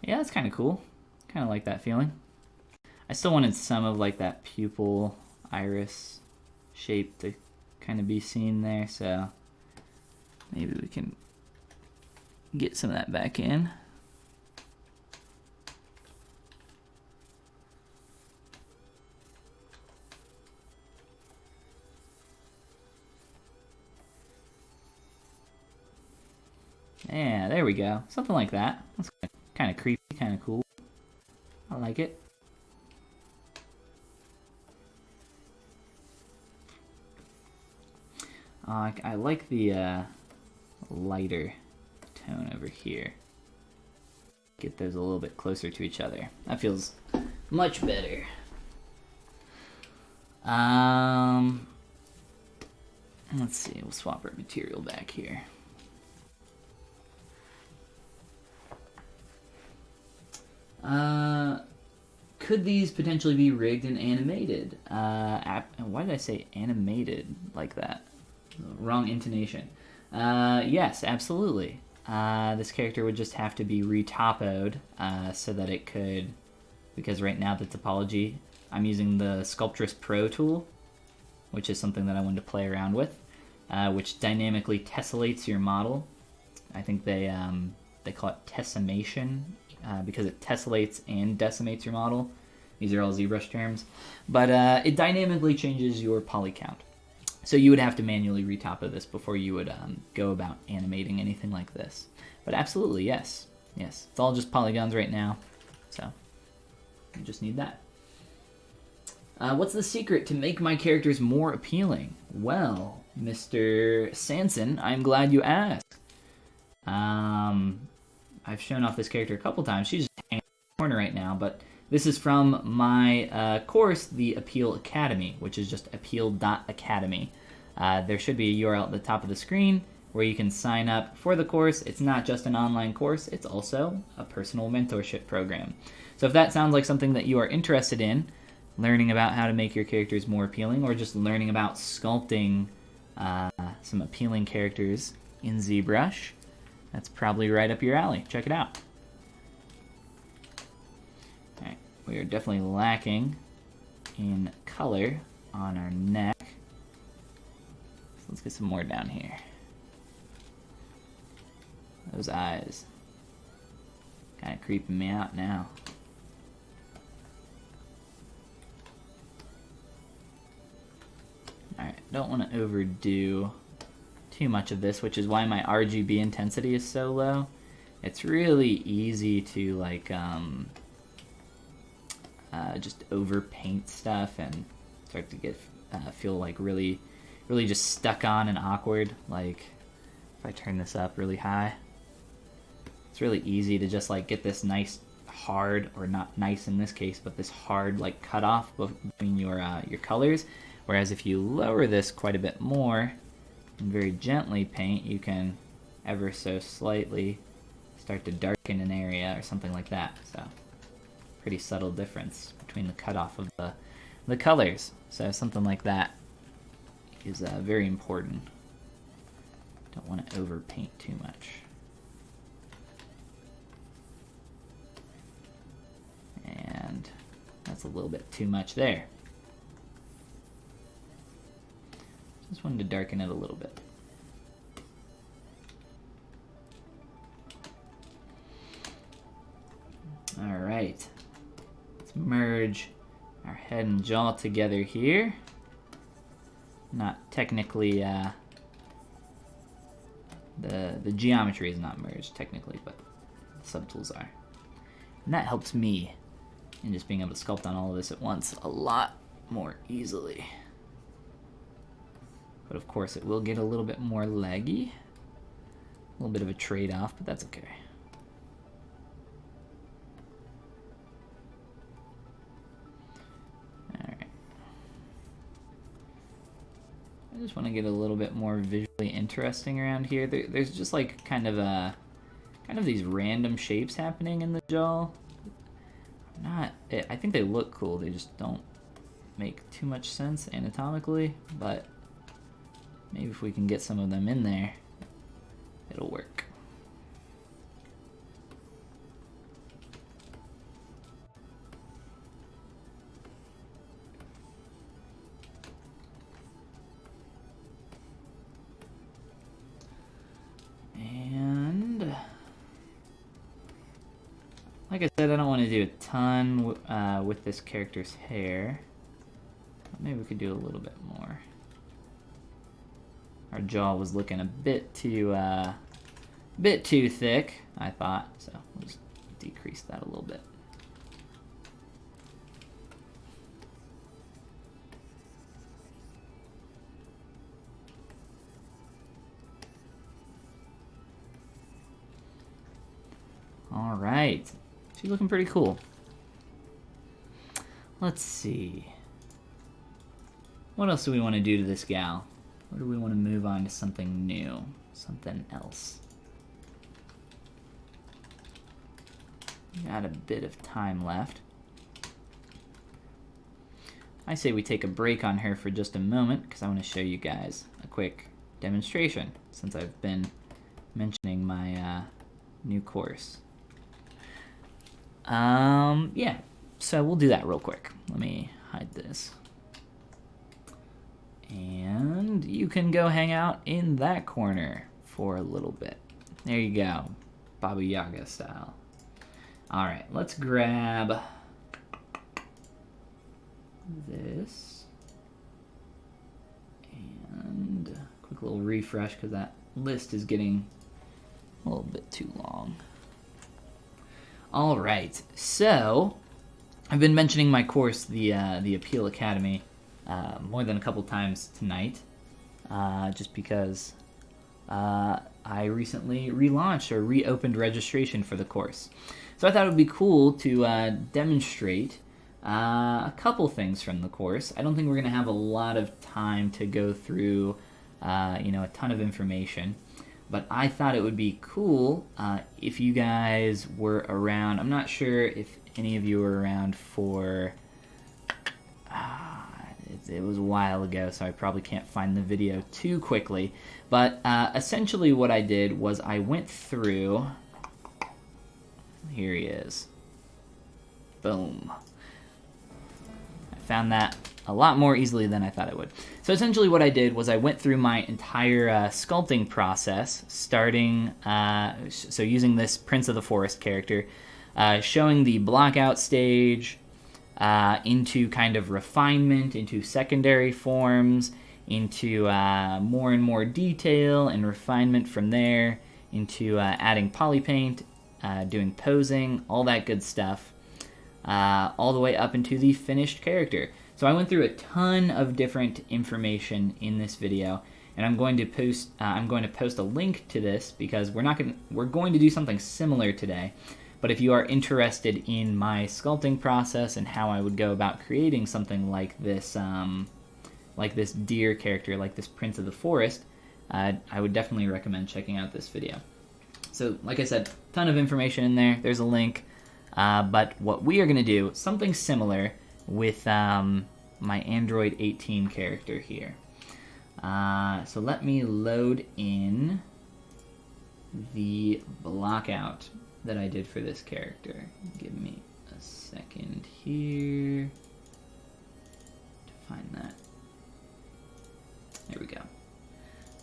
Yeah, that's kind of cool. Kind of like that feeling. I still wanted some of like that pupil iris shape to kind of be seen there, so maybe we can get some of that back in. Yeah, there we go. Something like that. That's kind of creepy, kind of cool. I like it. I like the lighter tone over here. Get those a little bit closer to each other. That feels much better. Let's see, we'll swap our material back here. Could these potentially be rigged and animated? Why did I say animated like that? Wrong intonation. Yes, absolutely. This character would just have to be retopoed so that it could, because right now the topology, I'm using the Sculptris Pro tool, which is something that I wanted to play around with, which dynamically tessellates your model. I think they call it tessimation, because it tessellates and decimates your model. These are all ZBrush terms. But it dynamically changes your poly count. So you would have to manually retopo this before you would go about animating anything like this. But absolutely, yes. Yes, it's all just polygons right now. So you just need that. What's the secret to make my characters more appealing? Well, Mr. Sanson, I'm glad you asked. I've shown off this character a couple times. She's just hanging in the corner right now, but this is from my course, the Appeal Academy, which is just appeal.academy. There should be a URL at the top of the screen where you can sign up for the course. It's not just an online course, it's also a personal mentorship program. So if that sounds like something that you are interested in, learning about how to make your characters more appealing, or just learning about sculpting some appealing characters in ZBrush, that's probably right up your alley. Check it out. Alright, we are definitely lacking in color on our neck. let's get some more down here. Those eyes. Kind of creeping me out now. Alright, don't want to overdo too much of this, which is why my RGB intensity is so low. It's really easy to like just overpaint stuff and start to get feel like really just stuck on and awkward. Like if I turn this up really high, it's really easy to just like get this nice hard, or not nice in this case, but this hard like cutoff between your colors. Whereas if you lower this quite a bit more and very gently paint, you can ever so slightly start to darken an area or something like that. So pretty subtle difference between the cutoff of the colors. So something like that is very important. Don't want to overpaint too much. And that's a little bit too much there. Just wanted to darken it a little bit. All right, let's merge our head and jaw together here. Not technically, the geometry is not merged technically, but the subtools are. And that helps me in just being able to sculpt on all of this at once a lot more easily. But of course it will get a little bit more laggy. A little bit of a trade-off, but that's okay. I just want to get a little bit more visually interesting around here. There's just like kind of these random shapes happening in the jaw. I think they look cool. They just don't make too much sense anatomically. But maybe if we can get some of them in there, it'll work. Like I said, I don't want to do a ton with this character's hair. But maybe we could do a little bit more. Our jaw was looking a bit too thick, I thought. So we'll just decrease that a little bit. All right. She's looking pretty cool. Let's see. What else do we want to do to this gal? Or do we want to move on to something new? Something else? Got a bit of time left. I say we take a break on her for just a moment because I want to show you guys a quick demonstration since I've been mentioning my new course. Yeah, so we'll do that real quick. Let me hide this. And you can go hang out in that corner for a little bit. There you go, Baba Yaga style. All right, let's grab this. And a quick little refresh because that list is getting a little bit too long. All right, so I've been mentioning my course, the Appeal Academy, more than a couple times tonight, just because I recently relaunched or reopened registration for the course. So I thought it would be cool to demonstrate a couple things from the course. I don't think we're going to have a lot of time to go through, a ton of information. But I thought it would be cool if you guys were around. I'm not sure if any of you were around for... it was a while ago, so I probably can't find the video too quickly. But essentially what I did was I went through... Here he is. Boom. I found that a lot more easily than I thought I would. So essentially what I did was I went through my entire sculpting process, starting, so using this Prince of the Forest character, showing the Blockout stage, into kind of refinement, into secondary forms, into more and more detail and refinement from there, into adding polypaint, doing posing, all that good stuff, all the way up into the finished character. So I went through a ton of different information in this video, and I'm going to post a link to this because we're going to do something similar today. But if you are interested in my sculpting process and how I would go about creating something like this deer character, like this Prince of the Forest, I would definitely recommend checking out this video. So, like I said, ton of information in there. There's a link. But what we are going to do, something similar with my Android 18 character here. So let me load in the Blockout that I did for this character. Give me a second here to find that. There we go.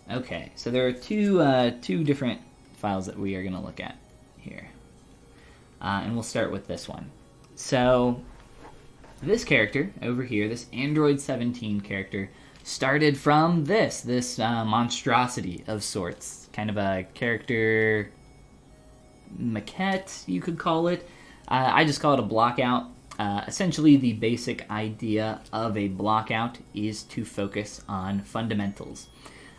Okay, so there are two different files that we are going to look at here. And we'll start with this one. So this character over here, this Android 17 character, started from this monstrosity of sorts. Kind of a character maquette, you could call it. I just call it a blockout. Essentially, the basic idea of a blockout is to focus on fundamentals.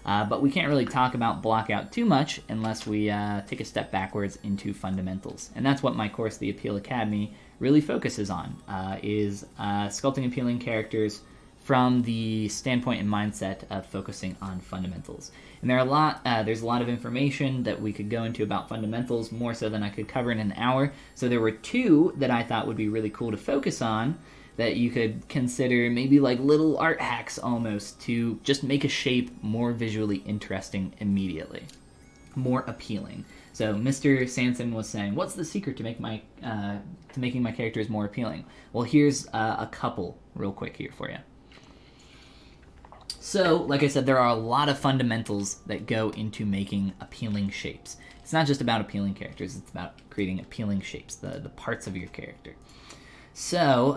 But we can't really talk about blockout too much unless we take a step backwards into fundamentals. And that's what my course, The Appeal Academy, really focuses on, is sculpting appealing characters from the standpoint and mindset of focusing on fundamentals. And there's a lot of information that we could go into about fundamentals, more so than I could cover in an hour. So there were two that I thought would be really cool to focus on, that you could consider maybe like little art hacks almost to just make a shape more visually interesting immediately, more appealing. So Mr. Sanson was saying, what's the secret to making my characters more appealing? Well, here's a couple real quick here for you. So, like I said, there are a lot of fundamentals that go into making appealing shapes. It's not just about appealing characters, it's about creating appealing shapes, the parts of your character. So,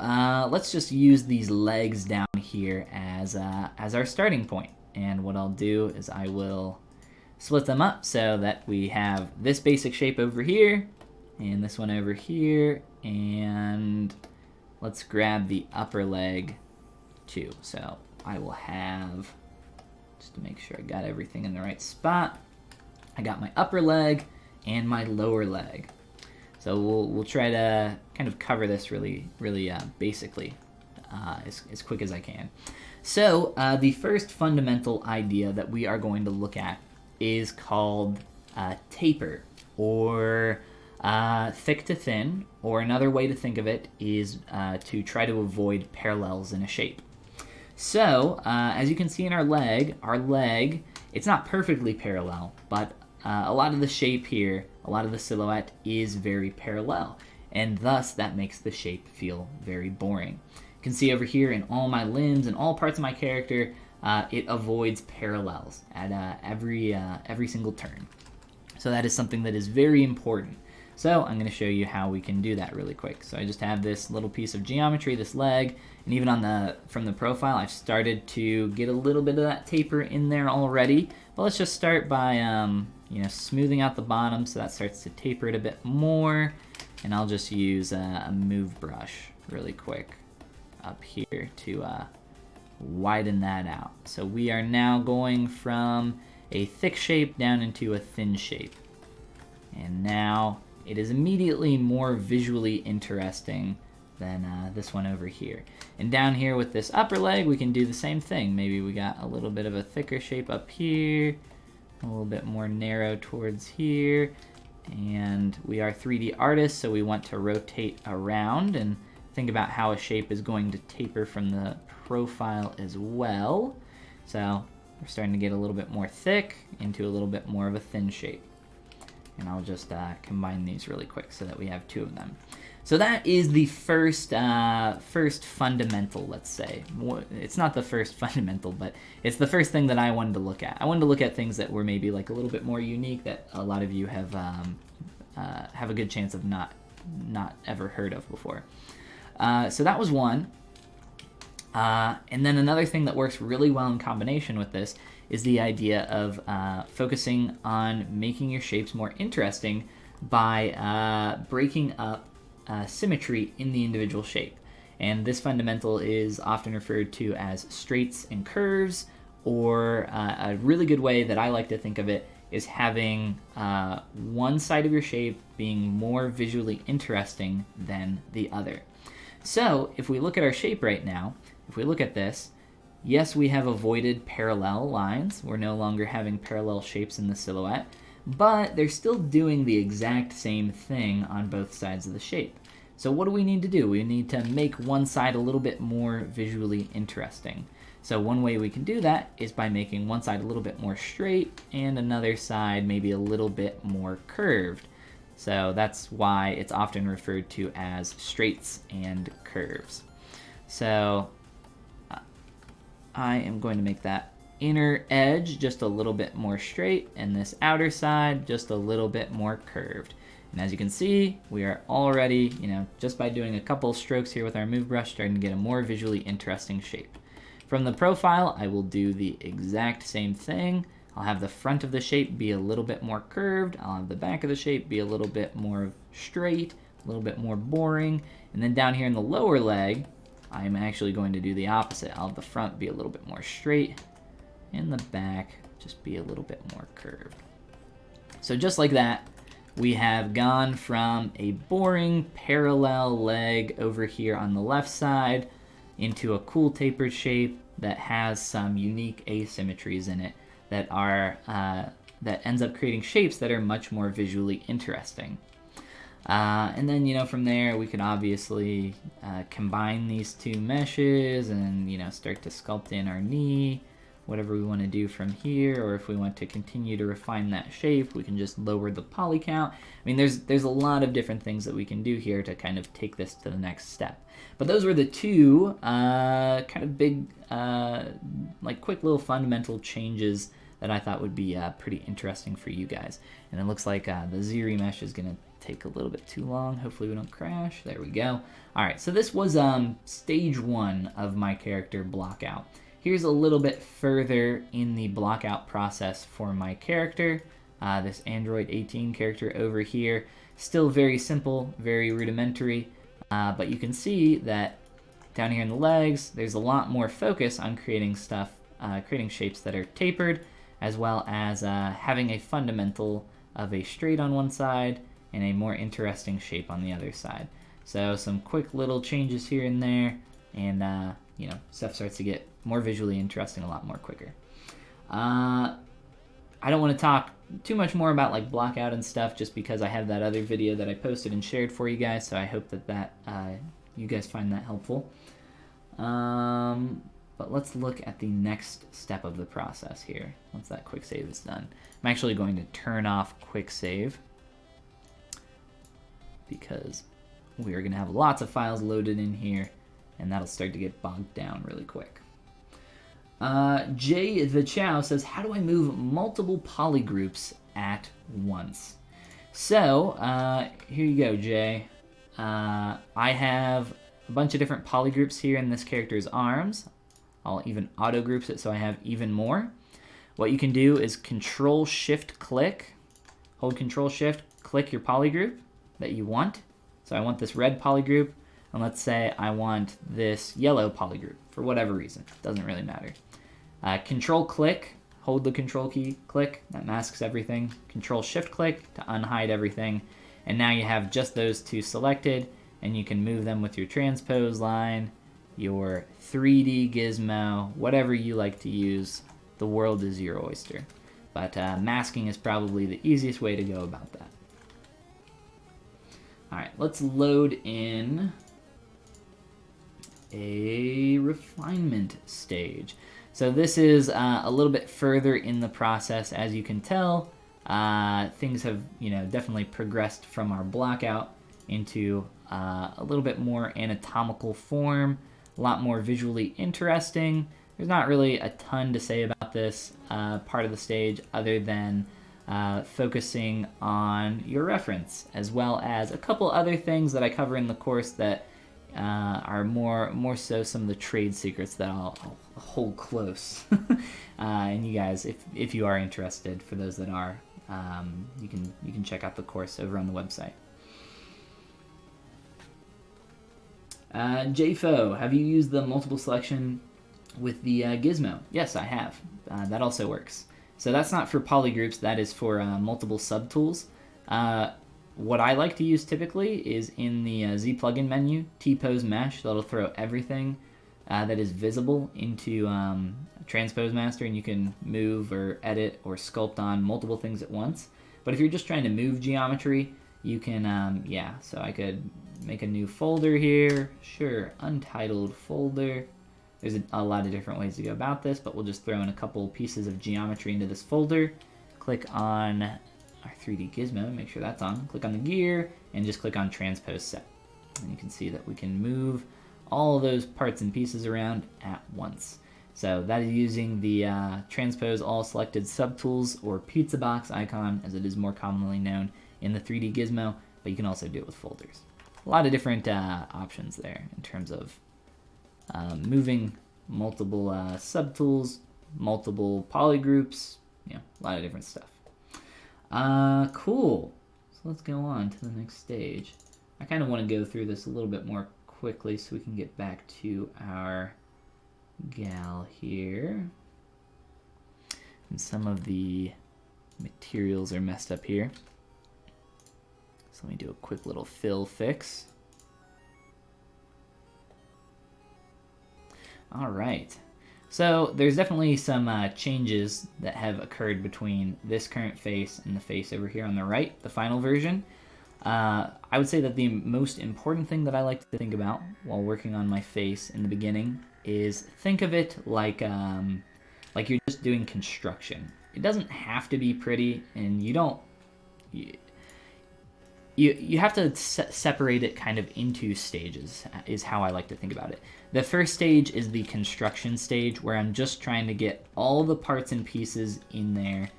let's just use these legs down here as our starting point. And what I'll do is I will split them up so that we have this basic shape over here, and this one over here, and let's grab the upper leg too. So I will have, just to make sure I got everything in the right spot, I got my upper leg and my lower leg. So we'll try to kind of cover this really basically as quick as I can. So the first fundamental idea that we are going to look at is called taper, or thick to thin, or another way to think of it is to try to avoid parallels in a shape. So as you can see in our leg, it's not perfectly parallel, but a lot of the shape here, a lot of the silhouette is very parallel, and thus that makes the shape feel very boring. You can see over here in all my limbs and all parts of my character, it avoids parallels at every single turn. So that is something that is very important. So I'm going to show you how we can do that really quick. So I just have this little piece of geometry, this leg, and even from the profile, I've started to get a little bit of that taper in there already. But let's just start by smoothing out the bottom so that starts to taper it a bit more. And I'll just use a move brush really quick up here to widen that out. So we are now going from a thick shape down into a thin shape. And now it is immediately more visually interesting than this one over here. And down here with this upper leg, we can do the same thing. Maybe we got a little bit of a thicker shape up here, a little bit more narrow towards here. And we are 3D artists, so we want to rotate around and think about how a shape is going to taper from the profile as well. So we're starting to get a little bit more thick into a little bit more of a thin shape. And I'll just combine these really quick so that we have two of them. So that is the first fundamental, let's say. It's not the first fundamental, but it's the first thing that I wanted to look at. I wanted to look at things that were maybe like a little bit more unique that a lot of you have a good chance of not ever heard of before. So that was one. And then another thing that works really well in combination with this is the idea of focusing on making your shapes more interesting by breaking up symmetry in the individual shape. And this fundamental is often referred to as straights and curves, or a really good way that I like to think of it is having one side of your shape being more visually interesting than the other. So if we look at our shape right now, if we look at this, yes, we have avoided parallel lines. We're no longer having parallel shapes in the silhouette, but they're still doing the exact same thing on both sides of the shape. So what do we need to do? We need to make one side a little bit more visually interesting. So one way we can do that is by making one side a little bit more straight and another side maybe a little bit more curved. So that's why it's often referred to as straights and curves. So I am going to make that inner edge just a little bit more straight and this outer side just a little bit more curved. And as you can see, we are already, just by doing a couple strokes here with our move brush, starting to get a more visually interesting shape. From the profile, I will do the exact same thing. I'll have the front of the shape be a little bit more curved. I'll have the back of the shape be a little bit more straight, a little bit more boring. And then down here in the lower leg, I'm actually going to do the opposite. I'll have the front be a little bit more straight and the back just be a little bit more curved. So just like that, we have gone from a boring parallel leg over here on the left side into a cool tapered shape that has some unique asymmetries in it that are that ends up creating shapes that are much more visually interesting. And then, from there, we can obviously combine these two meshes and, start to sculpt in our knee, whatever we want to do from here. Or if we want to continue to refine that shape, we can just lower the poly count. I mean, there's a lot of different things that we can do here to kind of take this to the next step. But those were the two kind of big, like quick little fundamental changes that I thought would be pretty interesting for you guys. And it looks like the ZBrush is going to take a little bit too long. Hopefully we don't crash. There we go. All right, so this was stage 1 of my character Blockout. Here's a little bit further in the Blockout process for my character. This Android 18 character over here. Still very simple, very rudimentary, but you can see that down here in the legs, there's a lot more focus on creating stuff, creating shapes that are tapered, as well as having a fundamental of a straight on one side and a more interesting shape on the other side. So some quick little changes here and there, and stuff starts to get more visually interesting a lot more quicker. I don't want to talk too much more about like Blockout and stuff, just because I have that other video that I posted and shared for you guys, so I hope that you guys find that helpful. But let's look at the next step of the process here, once that quick save is done. I'm actually going to turn off quick save because we are going to have lots of files loaded in here, and that'll start to get bogged down really quick. Jay the Chow says, how do I move multiple poly groups at once? So, here you go, Jay. I have a bunch of different poly groups here in this character's arms. I'll even auto groups it so I have even more. What you can do is Control-Shift-Click. Hold Control-Shift, click your poly group that you want. So I want this red poly group, and let's say I want this yellow poly group for whatever reason. Doesn't really matter. Control-Click, hold the Control key, click, that masks everything. Control-Shift-Click to unhide everything. And now you have just those two selected, and you can move them with your transpose line, your 3D gizmo, whatever you like to use. The world is your oyster. But masking is probably the easiest way to go about that. Alright, let's load in a refinement stage. So this is a little bit further in the process. As you can tell, things have definitely progressed from our Blockout into a little bit more anatomical form, a lot more visually interesting. There's not really a ton to say about this part of the stage other than focusing on your reference, as well as a couple other things that I cover in the course that are more so some of the trade secrets that I'll hold close. And you guys, if you are interested, for those that are, you can check out the course over on the website. JFO, have you used the multiple selection with the gizmo? Yes, I have. That also works. So that's not for polygroups, that is for multiple subtools. What I like to use typically is in the Z plugin menu, T-pose mesh. That'll throw everything that is visible into transpose master, and you can move or edit or sculpt on multiple things at once. But if you're just trying to move geometry, you can, so I could make a new folder here. Sure, untitled folder. There's a lot of different ways to go about this, but we'll just throw in a couple pieces of geometry into this folder. Click on our 3D gizmo, make sure that's on. Click on the gear, and just click on transpose set. And you can see that we can move all of those parts and pieces around at once. So that is using the transpose all selected subtools, or pizza box icon, as it is more commonly known in the 3D gizmo, but you can also do it with folders. A lot of different options there in terms of moving multiple subtools, multiple polygroups, a lot of different stuff. Cool. So let's go on to the next stage. I kind of want to go through this a little bit more quickly so we can get back to our gal here. And some of the materials are messed up here. So let me do a quick little fill fix. All right. So there's definitely some changes that have occurred between this current face and the face over here on the right, the final version. I would say that the most important thing that I like to think about while working on my face in the beginning is think of it like you're just doing construction. It doesn't have to be pretty, and you don't... You have to separate it kind of into stages, is how I like to think about it. The first stage is the construction stage, where I'm just trying to get all the parts and pieces in there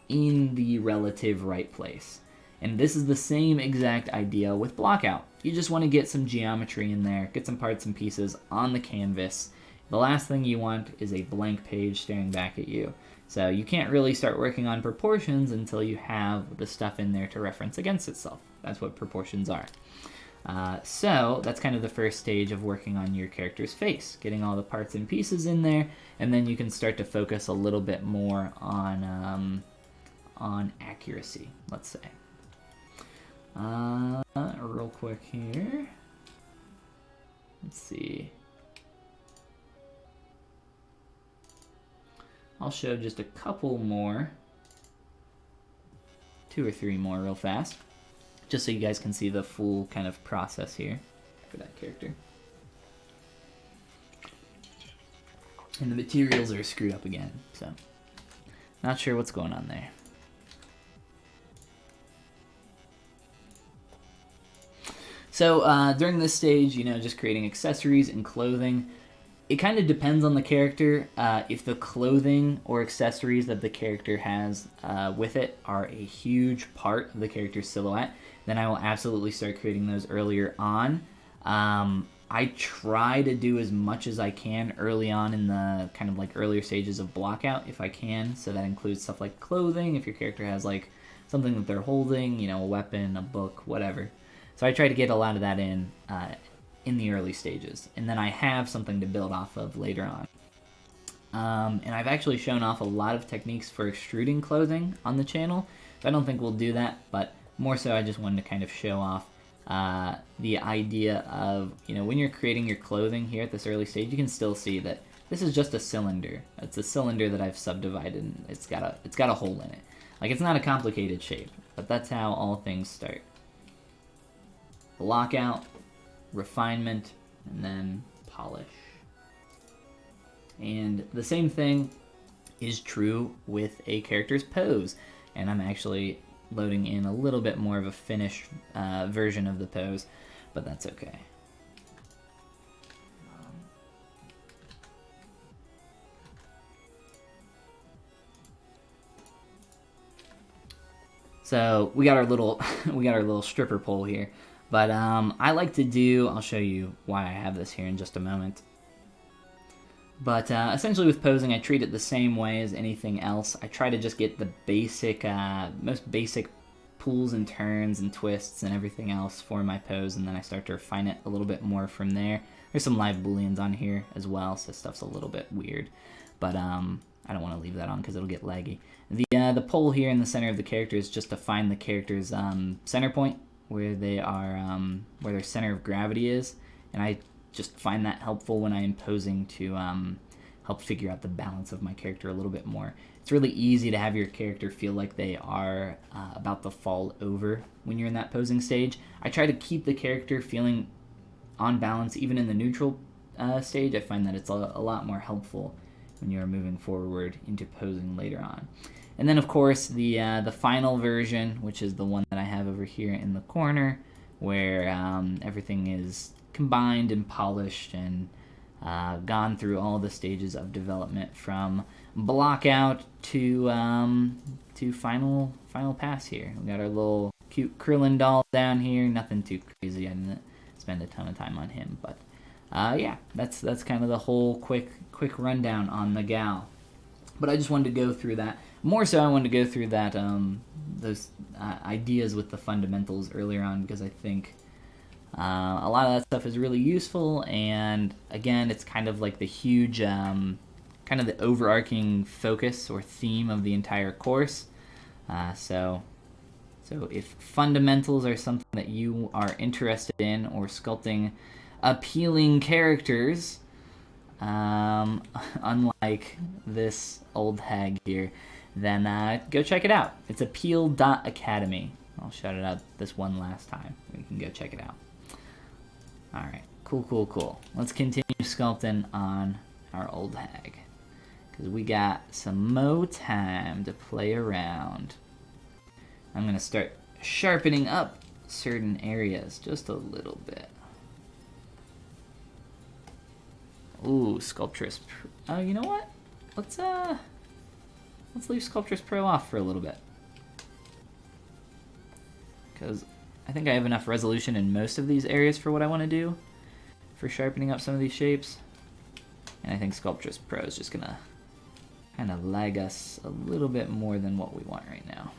in the relative right place. And this is the same exact idea with Blockout. You just want to get some geometry in there, get some parts and pieces on the canvas. The last thing you want is a blank page staring back at you. So you can't really start working on proportions until you have the stuff in there to reference against itself. That's what proportions are. So that's kind of the first stage of working on your character's face, getting all the parts and pieces in there, and then you can start to focus a little bit more on accuracy, let's say. Real quick here. Let's see. I'll show just a couple more, 2 or 3 more real fast, just so you guys can see the full kind of process here for that character. And the materials are screwed up again, so not sure what's going on there. So during this stage, just creating accessories and clothing, it kind of depends on the character. If the clothing or accessories that the character has with it are a huge part of the character's silhouette, then I will absolutely start creating those earlier on. I try to do as much as I can early on in the kind of like earlier stages of Blockout if I can. So that includes stuff like clothing, if your character has like something that they're holding, a weapon, a book, whatever. So I try to get a lot of that in the early stages, and then I have something to build off of later on. And I've actually shown off a lot of techniques for extruding clothing on the channel, so I don't think we'll do that, but more so I just wanted to kind of show off the idea of, when you're creating your clothing here at this early stage, you can still see that this is just a cylinder. It's a cylinder that I've subdivided, and it's got a hole in it. Like, it's not a complicated shape, but that's how all things start. Blockout, refinement, and then polish. And the same thing is true with a character's pose. And I'm actually loading in a little bit more of a finished version of the pose, but that's okay. So we got our little stripper pole here, but I like to do. I'll show you why I have this here in just a moment. But essentially with posing, I treat it the same way as anything else. I try to just get the basic, most basic pulls and turns and twists and everything else for my pose, and then I start to refine it a little bit more from there. There's some live booleans on here as well, so stuff's a little bit weird, but I don't want to leave that on because it'll get laggy. The pole here in the center of the character is just to find the character's center point, where they are, where their center of gravity is, and I just find that helpful when I am posing to help figure out the balance of my character a little bit more. It's really easy to have your character feel like they are about to fall over when you're in that posing stage. I try to keep the character feeling on balance even in the neutral stage. I find that it's a lot more helpful when you're moving forward into posing later on. And then of course the final version, which is the one that I have over here in the corner, where everything is combined and polished and gone through all the stages of development from Blockout to final pass here. We got our little cute Krillin doll down here. Nothing too crazy. I didn't spend a ton of time on him, but yeah, that's kind of the whole quick rundown on the gal. But I just wanted to go through that. More so, I wanted to go through that those ideas with the fundamentals earlier on, because I think a lot of that stuff is really useful, and again, it's kind of like the huge, kind of the overarching focus or theme of the entire course. So if fundamentals are something that you are interested in, or sculpting appealing characters, unlike this old hag here, then go check it out. It's appeal.academy. I'll shout it out this one last time. You can go check it out. Alright, cool. Let's continue sculpting on our old hag, because we got some more time to play around. I'm going to start sharpening up certain areas just a little bit. Ooh, Sculptris Pro. Oh, you know what? Let's leave Sculptris Pro off for a little bit, because I think I have enough resolution in most of these areas for what I want to do for sharpening up some of these shapes. And I think Sculptris Pro is just gonna kind of lag us a little bit more than what we want right now.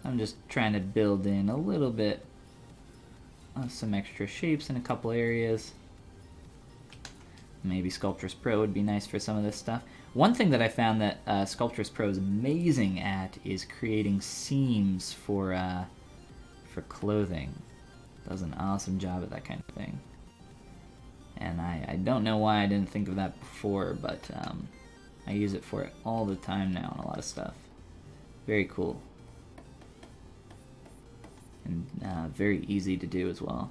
I'm just trying to build in a little bit of some extra shapes in a couple areas. Maybe Sculptris Pro would be nice for some of this stuff. One thing that I found that Sculptris Pro is amazing at is creating seams for clothing. Does an awesome job at that kind of thing. And I don't know why I didn't think of that before, but I use it for it all the time now on a lot of stuff. Very cool. And very easy to do as well.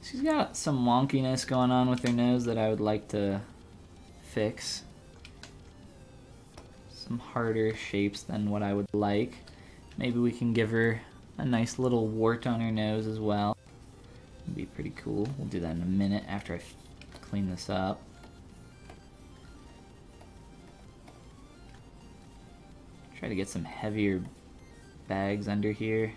She's got some wonkiness going on with her nose that I would like to fix. Some harder shapes than what I would like. Maybe we can give her a nice little wart on her nose as well. It'd be pretty cool. We'll do that in a minute after I clean this up. Try to get some heavier bags under here.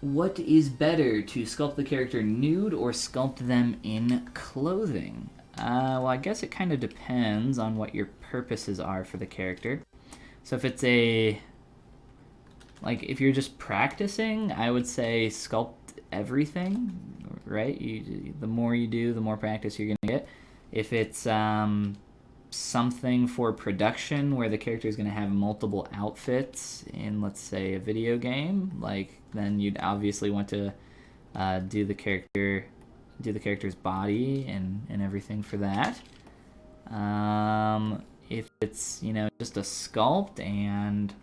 What is better, to sculpt the character nude or sculpt them in clothing? Well, I guess it kind of depends on what your purposes are for the character. So if it's if you're just practicing, I would say sculpt everything, right? The more you do, the more practice you're gonna get. If it's something for production where the character is going to have multiple outfits in, let's say, a video game, like then you'd obviously want to do the character's body and everything for that. If it's, you know, just a sculpt and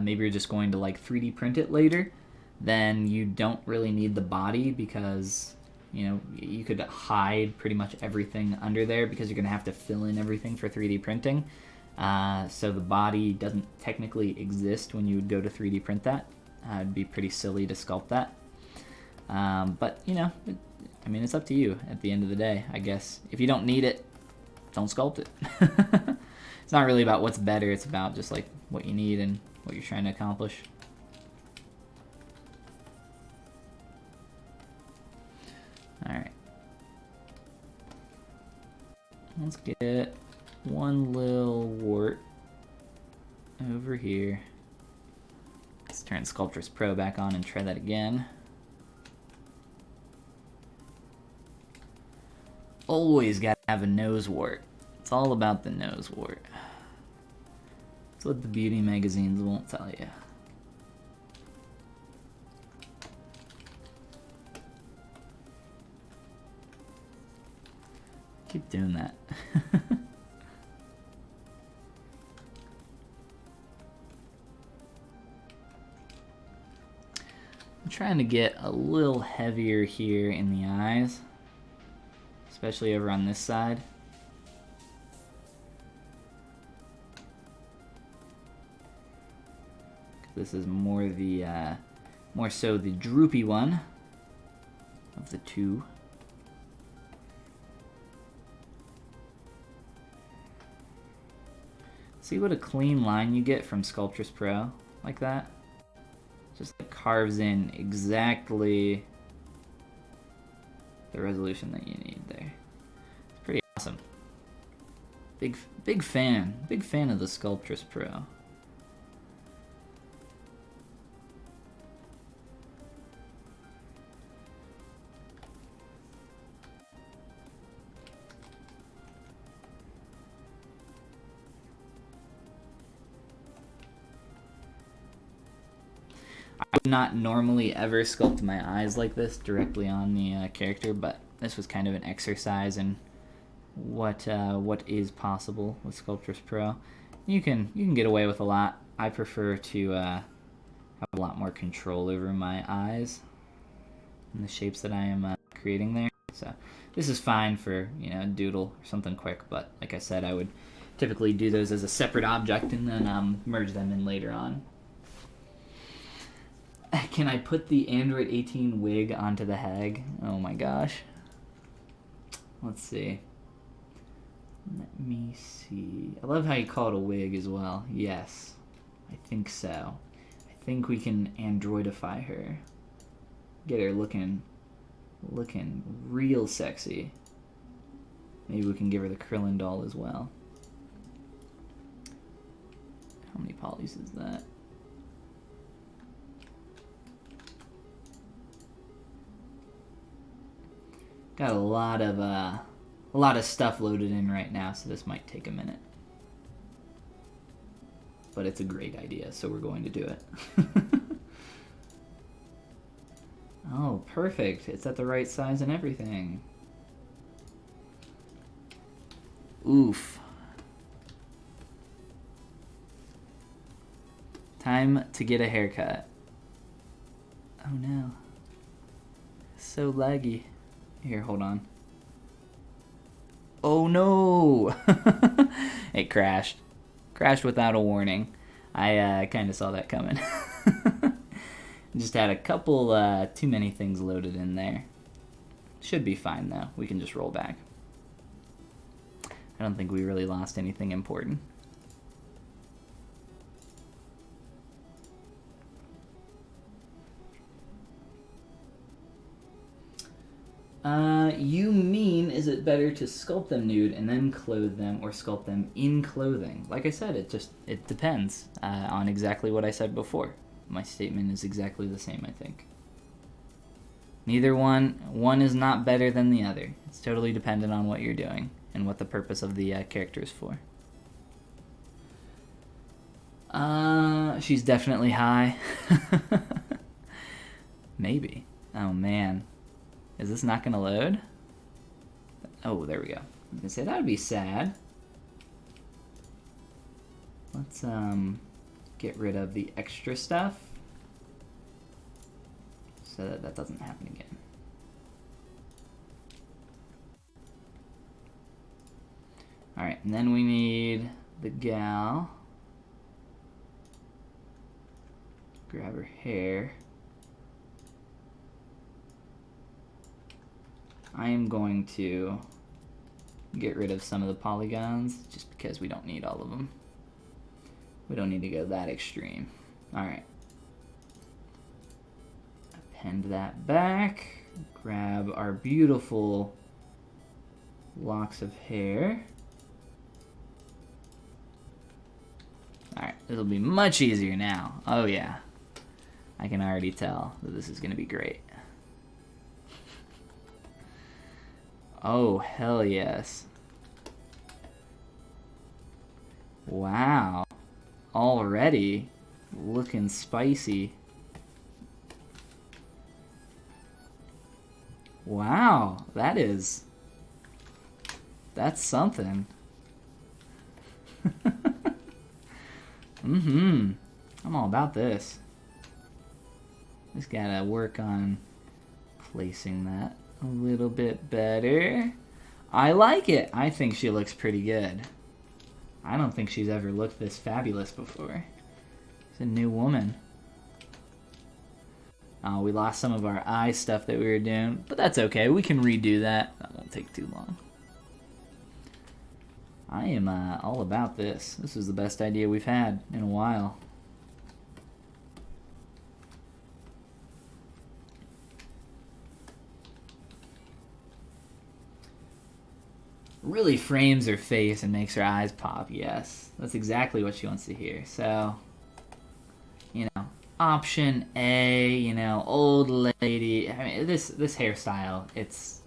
maybe you're just going to like 3D print it later, then you don't really need the body because, you know, you could hide pretty much everything under there because you're going to have to fill in everything for 3D printing. So the body doesn't technically exist when you would go to 3D print that. It'd be pretty silly to sculpt that. But, you know, I mean, it's up to you at the end of the day, I guess. If you don't need it, don't sculpt it. It's not really about what's better. It's about just, like, what you need and what you're trying to accomplish. Alright. Let's get one little wart over here. Let's turn Sculptris Pro back on and try that again. Always gotta have a nose wart. It's all about the nose wart. It's what the beauty magazines won't tell you. Keep doing that. I'm trying to get a little heavier here in the eyes, especially over on this side. This is more the more so the droopy one of the two. See what a clean line you get from Sculptris Pro like that? Just like carves in exactly the resolution that you need there. It's pretty awesome. Big fan of the Sculptris Pro. I would not normally ever sculpt my eyes like this directly on the character, but this was kind of an exercise in what is possible with Sculptris Pro. You can get away with a lot. I prefer to have a lot more control over my eyes and the shapes that I am creating there. So this is fine for, you know, a doodle or something quick, but like I said, I would typically do those as a separate object and then merge them in later on. Can I put the Android 18 wig onto the Hag? Oh my gosh. Let's see. Let me see. I love how you call it a wig as well. Yes. I think so. I think we can androidify her. Get her looking real sexy. Maybe we can give her the Krillin doll as well. How many polys is that? Got a lot of stuff loaded in right now, so this might take a minute. But it's a great idea, so we're going to do it. Oh, perfect. It's at the right size and everything. Oof. Time to get a haircut. Oh no. So laggy. Here, hold on. Oh no! It crashed. Crashed without a warning. I kind of saw that coming. Just had a couple too many things loaded in there. Should be fine though. We can just roll back. I don't think we really lost anything important. You mean, is it better to sculpt them nude and then clothe them, or sculpt them in clothing? Like I said, it depends on exactly what I said before. My statement is exactly the same, I think. Neither one is not better than the other. It's totally dependent on what you're doing. and what the purpose of the character is for. She's definitely high. Maybe. Oh man. Is this not gonna load? Oh, there we go. I was gonna say that would be sad. Let's get rid of the extra stuff so that that doesn't happen again. All right, and then we need the gal. Grab her hair. I am going to get rid of some of the polygons just because we don't need all of them. We don't need to go that extreme. All right. Append that back. Grab our beautiful locks of hair. All right, it'll be much easier now. Oh yeah. I can already tell that this is gonna be great. Oh, hell yes. Wow. Already looking spicy. Wow, that's something. I'm all about this. Just gotta work on placing that a little bit better. I like it. I think she looks pretty good. I don't think she's ever looked this fabulous before. She's a new woman. Oh, we lost some of our eye stuff that we were doing, but that's okay. We can redo that. That won't take too long. I am all about this. This is the best idea we've had in a while. Really frames her face and makes her eyes pop, yes. That's exactly what she wants to hear. So, you know, option A, you know, old lady. I mean, this hairstyle, it's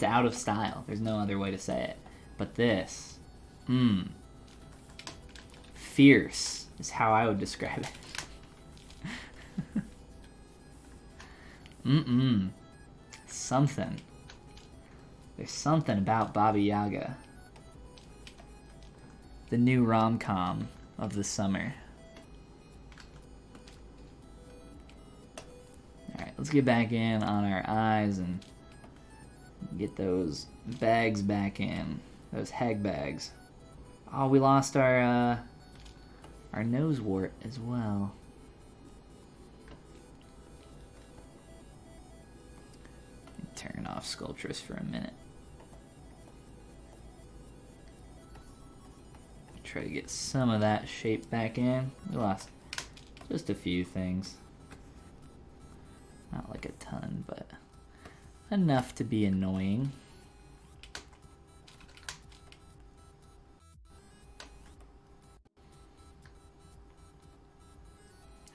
out of style. There's no other way to say it. But this, fierce is how I would describe it. Something. There's something about Baba Yaga. The new rom-com of the summer. Alright, let's get back in on our eyes and get those bags back in. Those hag bags. Oh, we lost our nose wart as well. Turn off Sculptris for a minute. Try to get some of that shape back in. We lost just a few things. Not like a ton, but enough to be annoying.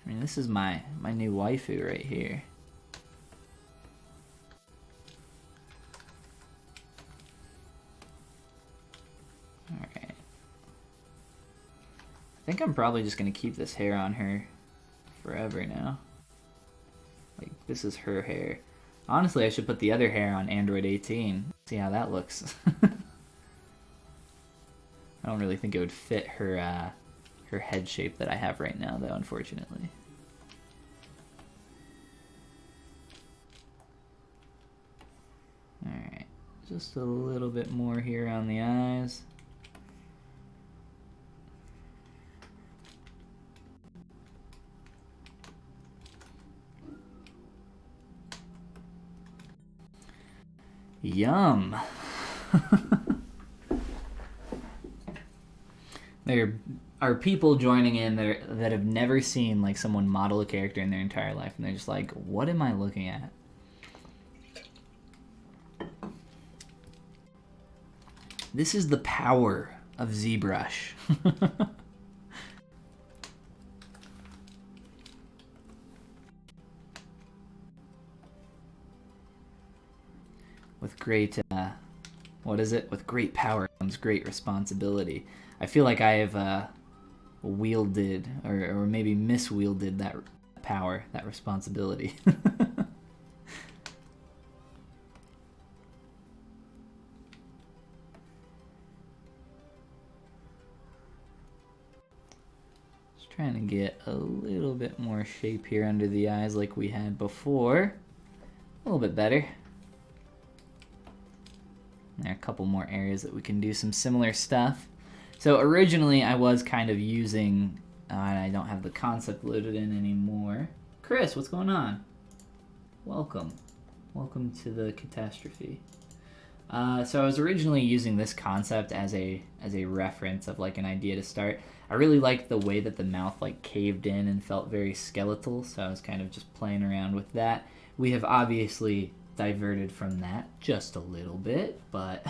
I mean, this is my new waifu right here. Alright. I think I'm probably just going to keep this hair on her forever now. Like, this is her hair. Honestly, I should put the other hair on Android 18. See how that looks. I don't really think it would fit her her head shape that I have right now, though, unfortunately. Alright, just a little bit more here on the eyes. Yum! There are people joining in that have never seen like someone model a character in their entire life, and they're just like, what am I looking at? This is the power of ZBrush. With great what is it? With great power comes great responsibility. I feel like I have wielded, or maybe miswielded that power, that responsibility. Just trying to get a little bit more shape here under the eyes like we had before. A little bit better. There are a couple more areas that we can do some similar stuff. So originally I was kind of using, and I don't have the concept loaded in anymore. Chris, what's going on? Welcome. Welcome to the catastrophe. So I was originally using this concept as a reference of like an idea to start. I really liked the way that the mouth like caved in and felt very skeletal, so I was kind of just playing around with that. We have obviously diverted from that just a little bit, but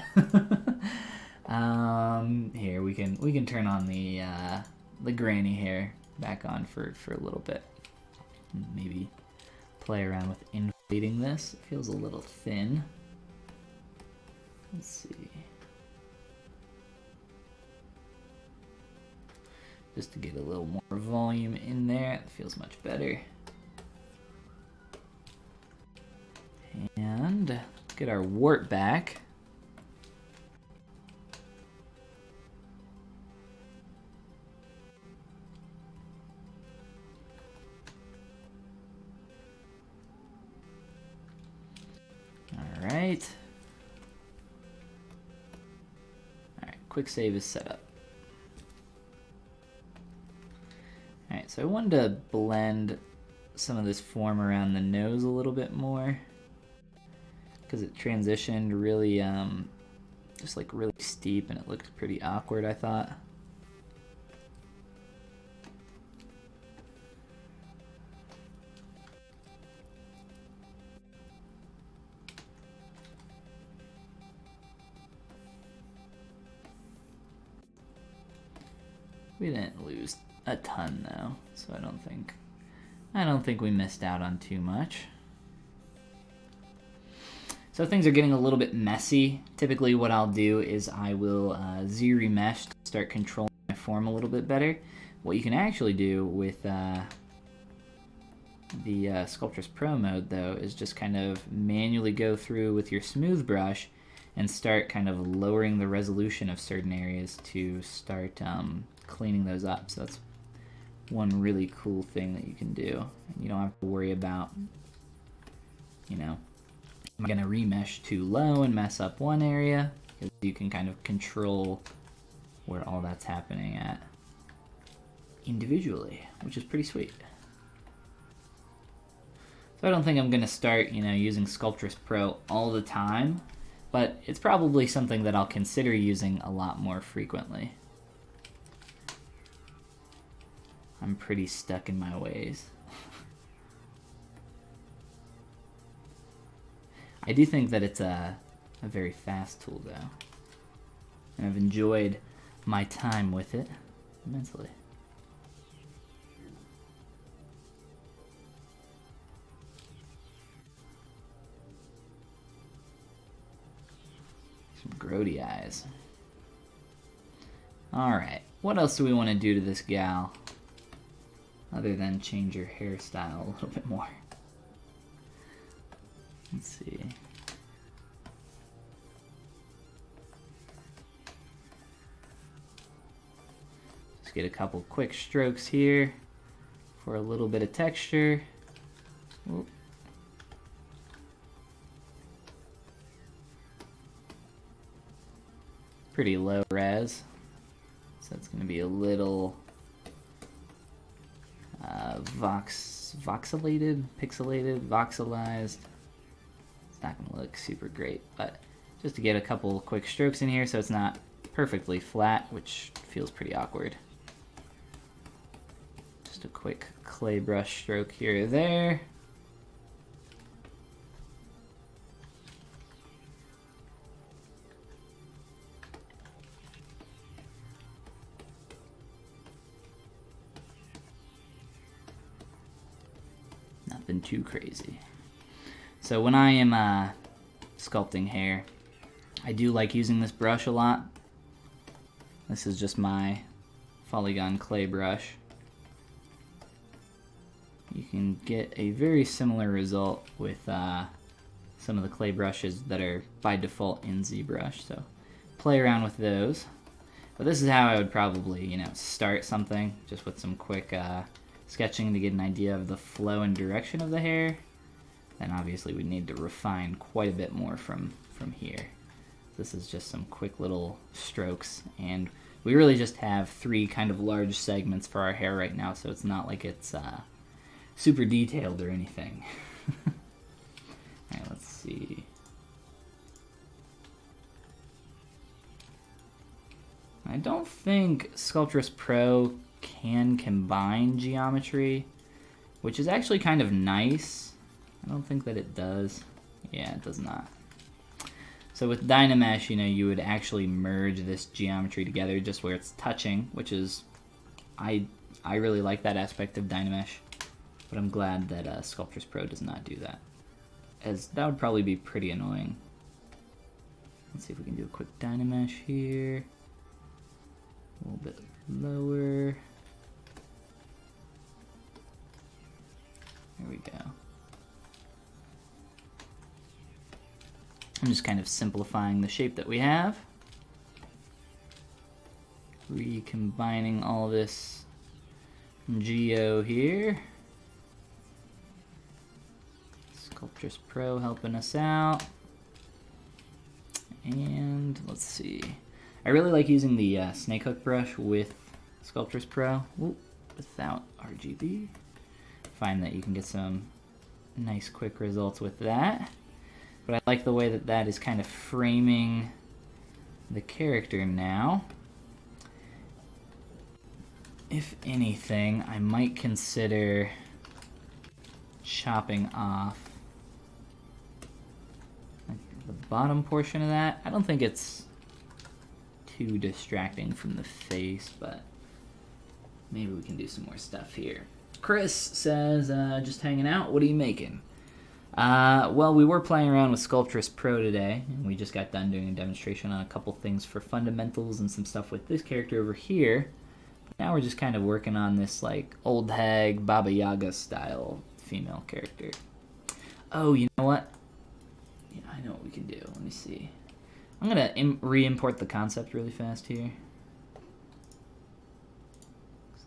here we can turn on the granny hair back on for a little bit. Maybe play around with inflating this. It feels a little thin. Let's see. Just to get a little more volume in there. It feels much better. And get our wart back. All right. All right, quick save is set up. All right, so I wanted to blend some of this form around the nose a little bit more, because it transitioned really, just like really steep, and it looked pretty awkward, I thought. We didn't lose a ton though, so I don't think we missed out on too much. So things are getting a little bit messy. Typically what I'll do is I will ZBrush to start controlling my form a little bit better. What you can actually do with the Sculptris Pro mode though is just kind of manually go through with your smooth brush and start kind of lowering the resolution of certain areas to start cleaning those up. So that's one really cool thing that you can do. And you don't have to worry about, you know, I'm going to remesh too low and mess up one area, because you can kind of control where all that's happening at individually, which is pretty sweet. So I don't think I'm going to start, you know, using Sculptris Pro all the time, but it's probably something that I'll consider using a lot more frequently. I'm pretty stuck in my ways. I do think that it's a very fast tool though, and I've enjoyed my time with it immensely. Some grody eyes. Alright, what else do we want to do to this gal other than change your hairstyle a little bit more? Let's see. Just get a couple quick strokes here for a little bit of texture. Oop. Pretty low res, so it's going to be a little voxelated, pixelated, voxelized. It's not going to look super great, but just to get a couple quick strokes in here so it's not perfectly flat, which feels pretty awkward. Just a quick clay brush stroke here or there. Nothing too crazy. So when I am sculpting hair, I do like using this brush a lot. This is just my Polygon clay brush. You can get a very similar result with some of the clay brushes that are by default in ZBrush, so play around with those. But this is how I would probably, you know, start something, just with some quick sketching to get an idea of the flow and direction of the hair. Then obviously we need to refine quite a bit more from here. This is just some quick little strokes, and we really just have 3 kind of large segments for our hair right now, so it's not like it's super detailed or anything. Alright, let's see. I don't think Sculptris Pro can combine geometry, which is actually kind of nice. I don't think that it does. Yeah, it does not. So with Dynamesh, you know, you would actually merge this geometry together just where it's touching, which is, I really like that aspect of Dynamesh, but I'm glad that Sculptris Pro does not do that, as that would probably be pretty annoying. Let's see if we can do a quick Dynamesh here. A little bit lower. There we go. I'm just kind of simplifying the shape that we have. Recombining all this geo here. Sculptris Pro helping us out. And let's see. I really like using the snake hook brush with Sculptris Pro. Ooh, without RGB. Find that you can get some nice quick results with that. But I like the way that that is kind of framing the character now. If anything, I might consider chopping off like the bottom portion of that. I don't think it's too distracting from the face, but maybe we can do some more stuff here. Chris says, just hanging out, what are you making? Well, we were playing around with Sculptris Pro today, and we just got done doing a demonstration on a couple things for fundamentals and some stuff with this character over here. Now we're just kind of working on this like old hag Baba Yaga style female character. Oh, you know what? Yeah, I know what we can do. Let me see. I'm gonna re-import the concept really fast here.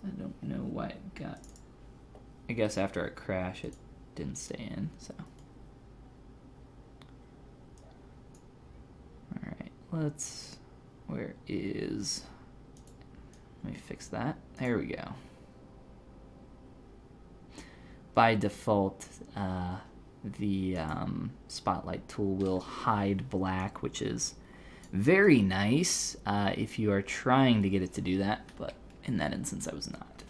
I don't know why it got. I guess after a crash it didn't stay in, so. Alright, let's, where is, let me fix that. There we go. By default, the spotlight tool will hide black, which is very nice if you are trying to get it to do that, but in that instance I was not.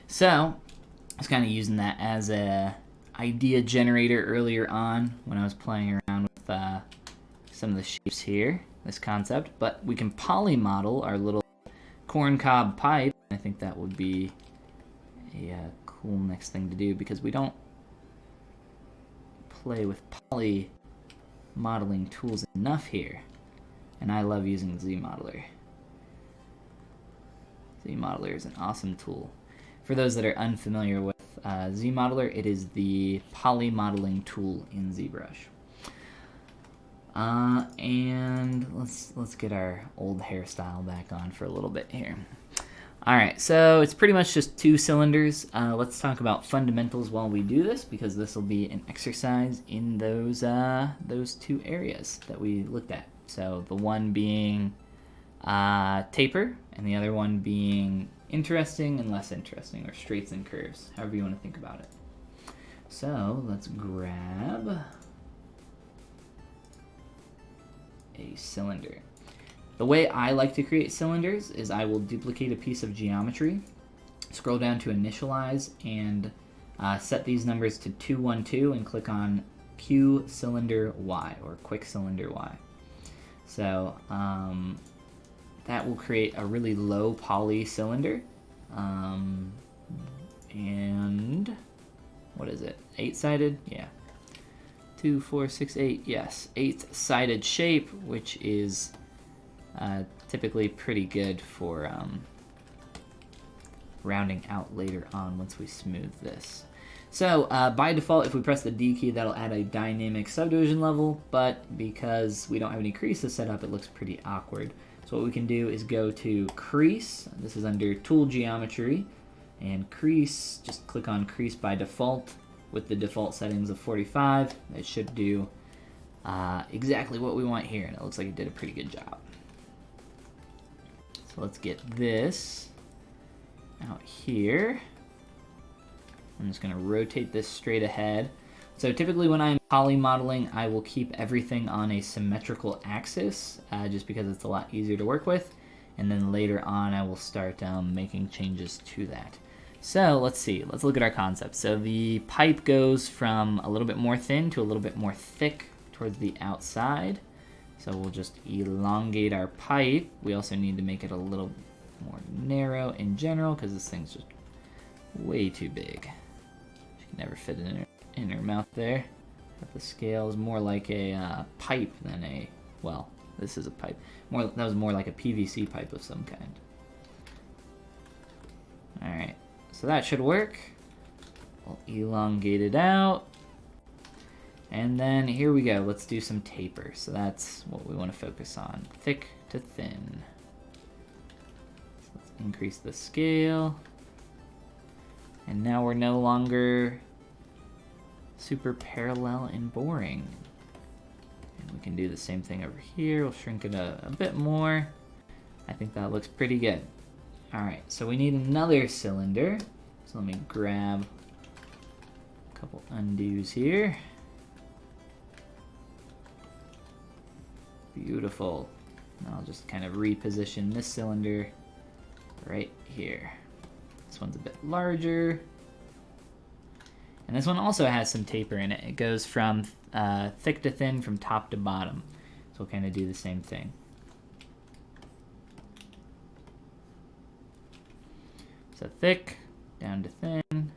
So, I was kind of using that as a idea generator earlier on when I was playing around with some of the shapes here, this concept, but we can poly model our little corncob pipe. I think that would be a cool next thing to do, because we don't play with poly modeling tools enough here, and I love using ZModeler. ZModeler is an awesome tool. For those that are unfamiliar with ZModeler, it is the poly modeling tool in ZBrush. And let's get our old hairstyle back on for a little bit here. Alright, so it's pretty much just 2 cylinders. Let's talk about fundamentals while we do this, because this will be an exercise in those 2 areas that we looked at. So the one being taper, and the other one being interesting and less interesting, or straights and curves, however you want to think about it. So let's grab a cylinder. The way I like to create cylinders is I will duplicate a piece of geometry, scroll down to initialize, and set these numbers to 212 and click on Q cylinder Y, or quick cylinder Y. So that will create a really low poly cylinder. And what is it? 8-sided? Yeah. 2, 4, 6, 8. Yes, 8-sided shape, which is typically pretty good for rounding out later on once we smooth this. So by default, if we press the D key, that'll add a dynamic subdivision level, but because we don't have any creases set up, it looks pretty awkward. So what we can do is go to Crease. This is under Tool Geometry, and Crease, just click on Crease by default with the default settings of 45. It should do exactly what we want here, and it looks like it did a pretty good job. So let's get this out here. I'm just going to rotate this straight ahead. So typically when I'm poly modeling, I will keep everything on a symmetrical axis, just because it's a lot easier to work with. And then later on, I will start making changes to that. So let's see, let's look at our concept. So the pipe goes from a little bit more thin to a little bit more thick towards the outside. So we'll just elongate our pipe. We also need to make it a little more narrow in general, because this thing's just way too big. She can never fit it in her mouth there. But the scale is more like a pipe than a, well, this is a pipe. That was more like a PVC pipe of some kind. Alright, so that should work. We'll elongate it out. And then here we go, let's do some taper. So that's what we want to focus on, thick to thin. So let's increase the scale. And now we're no longer super parallel and boring. And we can do the same thing over here. We'll shrink it a bit more. I think that looks pretty good. Alright, so we need another cylinder. So let me grab a couple undos here. Beautiful. And I'll just kind of reposition this cylinder right here. This one's a bit larger. And this one also has some taper in it. It goes from thick to thin, from top to bottom. So we'll kind of do the same thing. So thick, down to thin.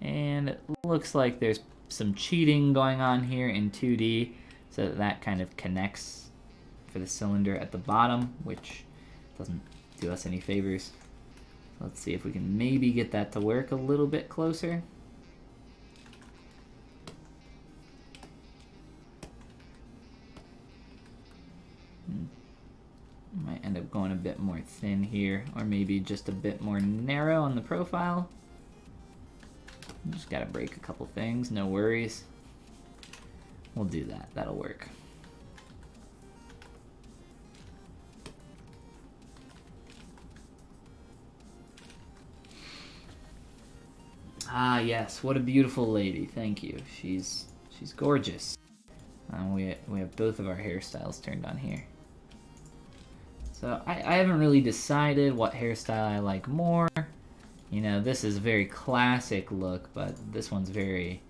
And it looks like there's some cheating going on here in 2D. So that kind of connects for the cylinder at the bottom, which doesn't do us any favors. Let's see if we can maybe get that to work a little bit closer. Might end up going a bit more thin here, or maybe just a bit more narrow on the profile. Just gotta break a couple things, no worries. We'll do that, that'll work. Ah yes, what a beautiful lady, thank you. She's gorgeous. We have both of our hairstyles turned on here. So I haven't really decided what hairstyle I like more. You know, this is a very classic look, but this one's very,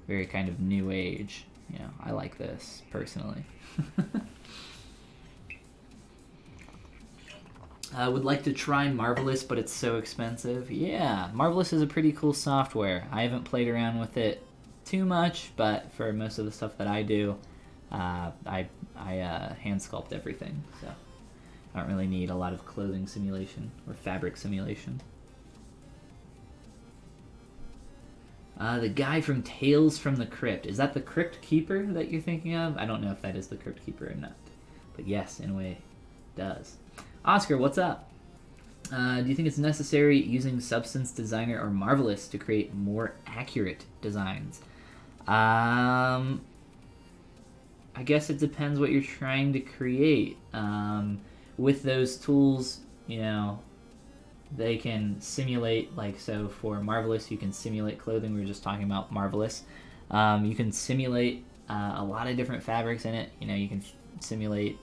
very kind of new age. You know, I like this, personally. I would like to try Marvelous, but it's so expensive. Yeah, Marvelous is a pretty cool software. I haven't played around with it too much, but for most of the stuff that I do, I hand sculpt everything, so I don't really need a lot of clothing simulation or fabric simulation. The guy from Tales from the Crypt. Is that the Crypt Keeper that you're thinking of? I don't know if that is the Crypt Keeper or not. But yes, in a way, it does. Oscar, what's up? Do you think it's necessary using Substance Designer or Marvelous to create more accurate designs? I guess it depends what you're trying to create. With those tools, you know, they can simulate, like, so for Marvelous, you can simulate clothing. We were just talking about Marvelous. You can simulate a lot of different fabrics in it. You know, you can simulate,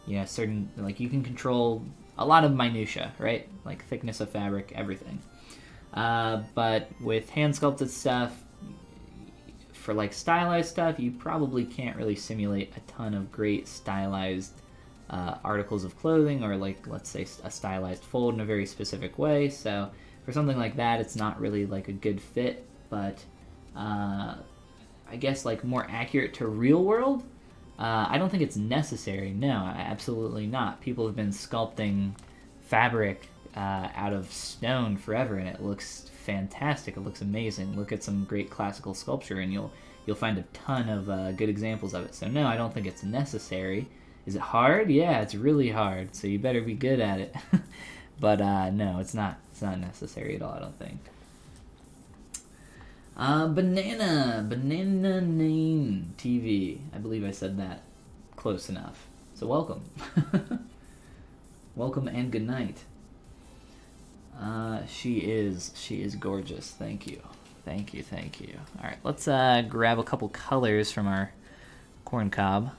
you know, certain, like, you can control a lot of minutia, right? Like thickness of fabric, everything. But with hand sculpted stuff, for like stylized stuff, you probably can't really simulate a ton of great stylized articles of clothing, or like, let's say, a stylized fold in a very specific way. So for something like that, it's not really like a good fit, but I guess, like more accurate to real world, I don't think it's necessary. No, absolutely not. People have been sculpting fabric out of stone forever, and it looks fantastic. It looks amazing. Look at some great classical sculpture, and you'll find a ton of good examples of it. So no, I don't think it's necessary. Is it hard? Yeah, it's really hard. So you better be good at it. But no, it's not. It's not necessary at all, I don't think. Banana Name TV. I believe I said that close enough. So welcome. Welcome and good night. She is gorgeous. Thank you. Thank you. All right, let's grab a couple colors from our corn cob.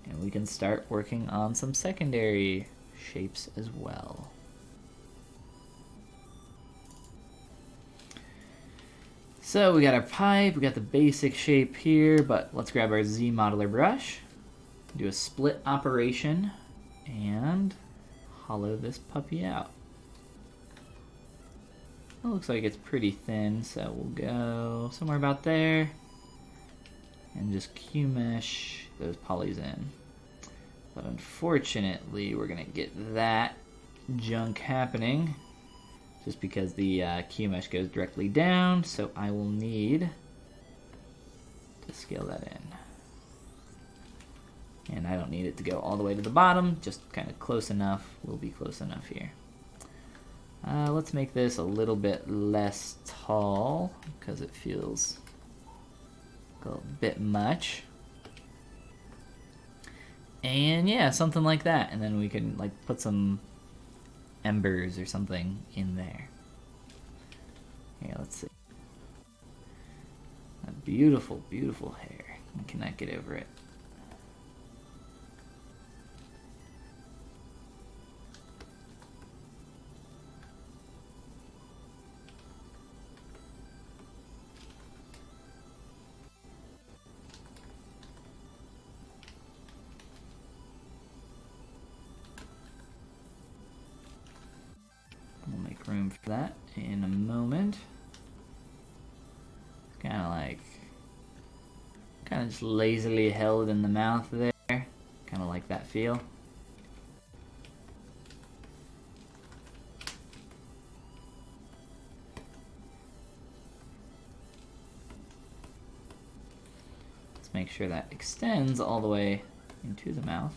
And we can start working on some secondary shapes as well. So we got our pipe, we got the basic shape here, but let's grab our Z modeler brush, do a split operation, and hollow this puppy out. It looks like it's pretty thin, so we'll go somewhere about there, and just Q-mesh those polys in. But unfortunately, we're gonna get that junk happening just because the Q-mesh goes directly down, so I will need to scale that in. And I don't need it to go all the way to the bottom, just kind of close enough. We'll be close enough here. Let's make this a little bit less tall because it feels a little bit much. And yeah, something like that. And then we can like put some embers or something in there. Yeah, let's see. A beautiful, beautiful hair. I cannot get over it. We'll make room for that in a moment. Kind of just lazily held in the mouth there. Kind of like that feel. Let's make sure that extends all the way into the mouth.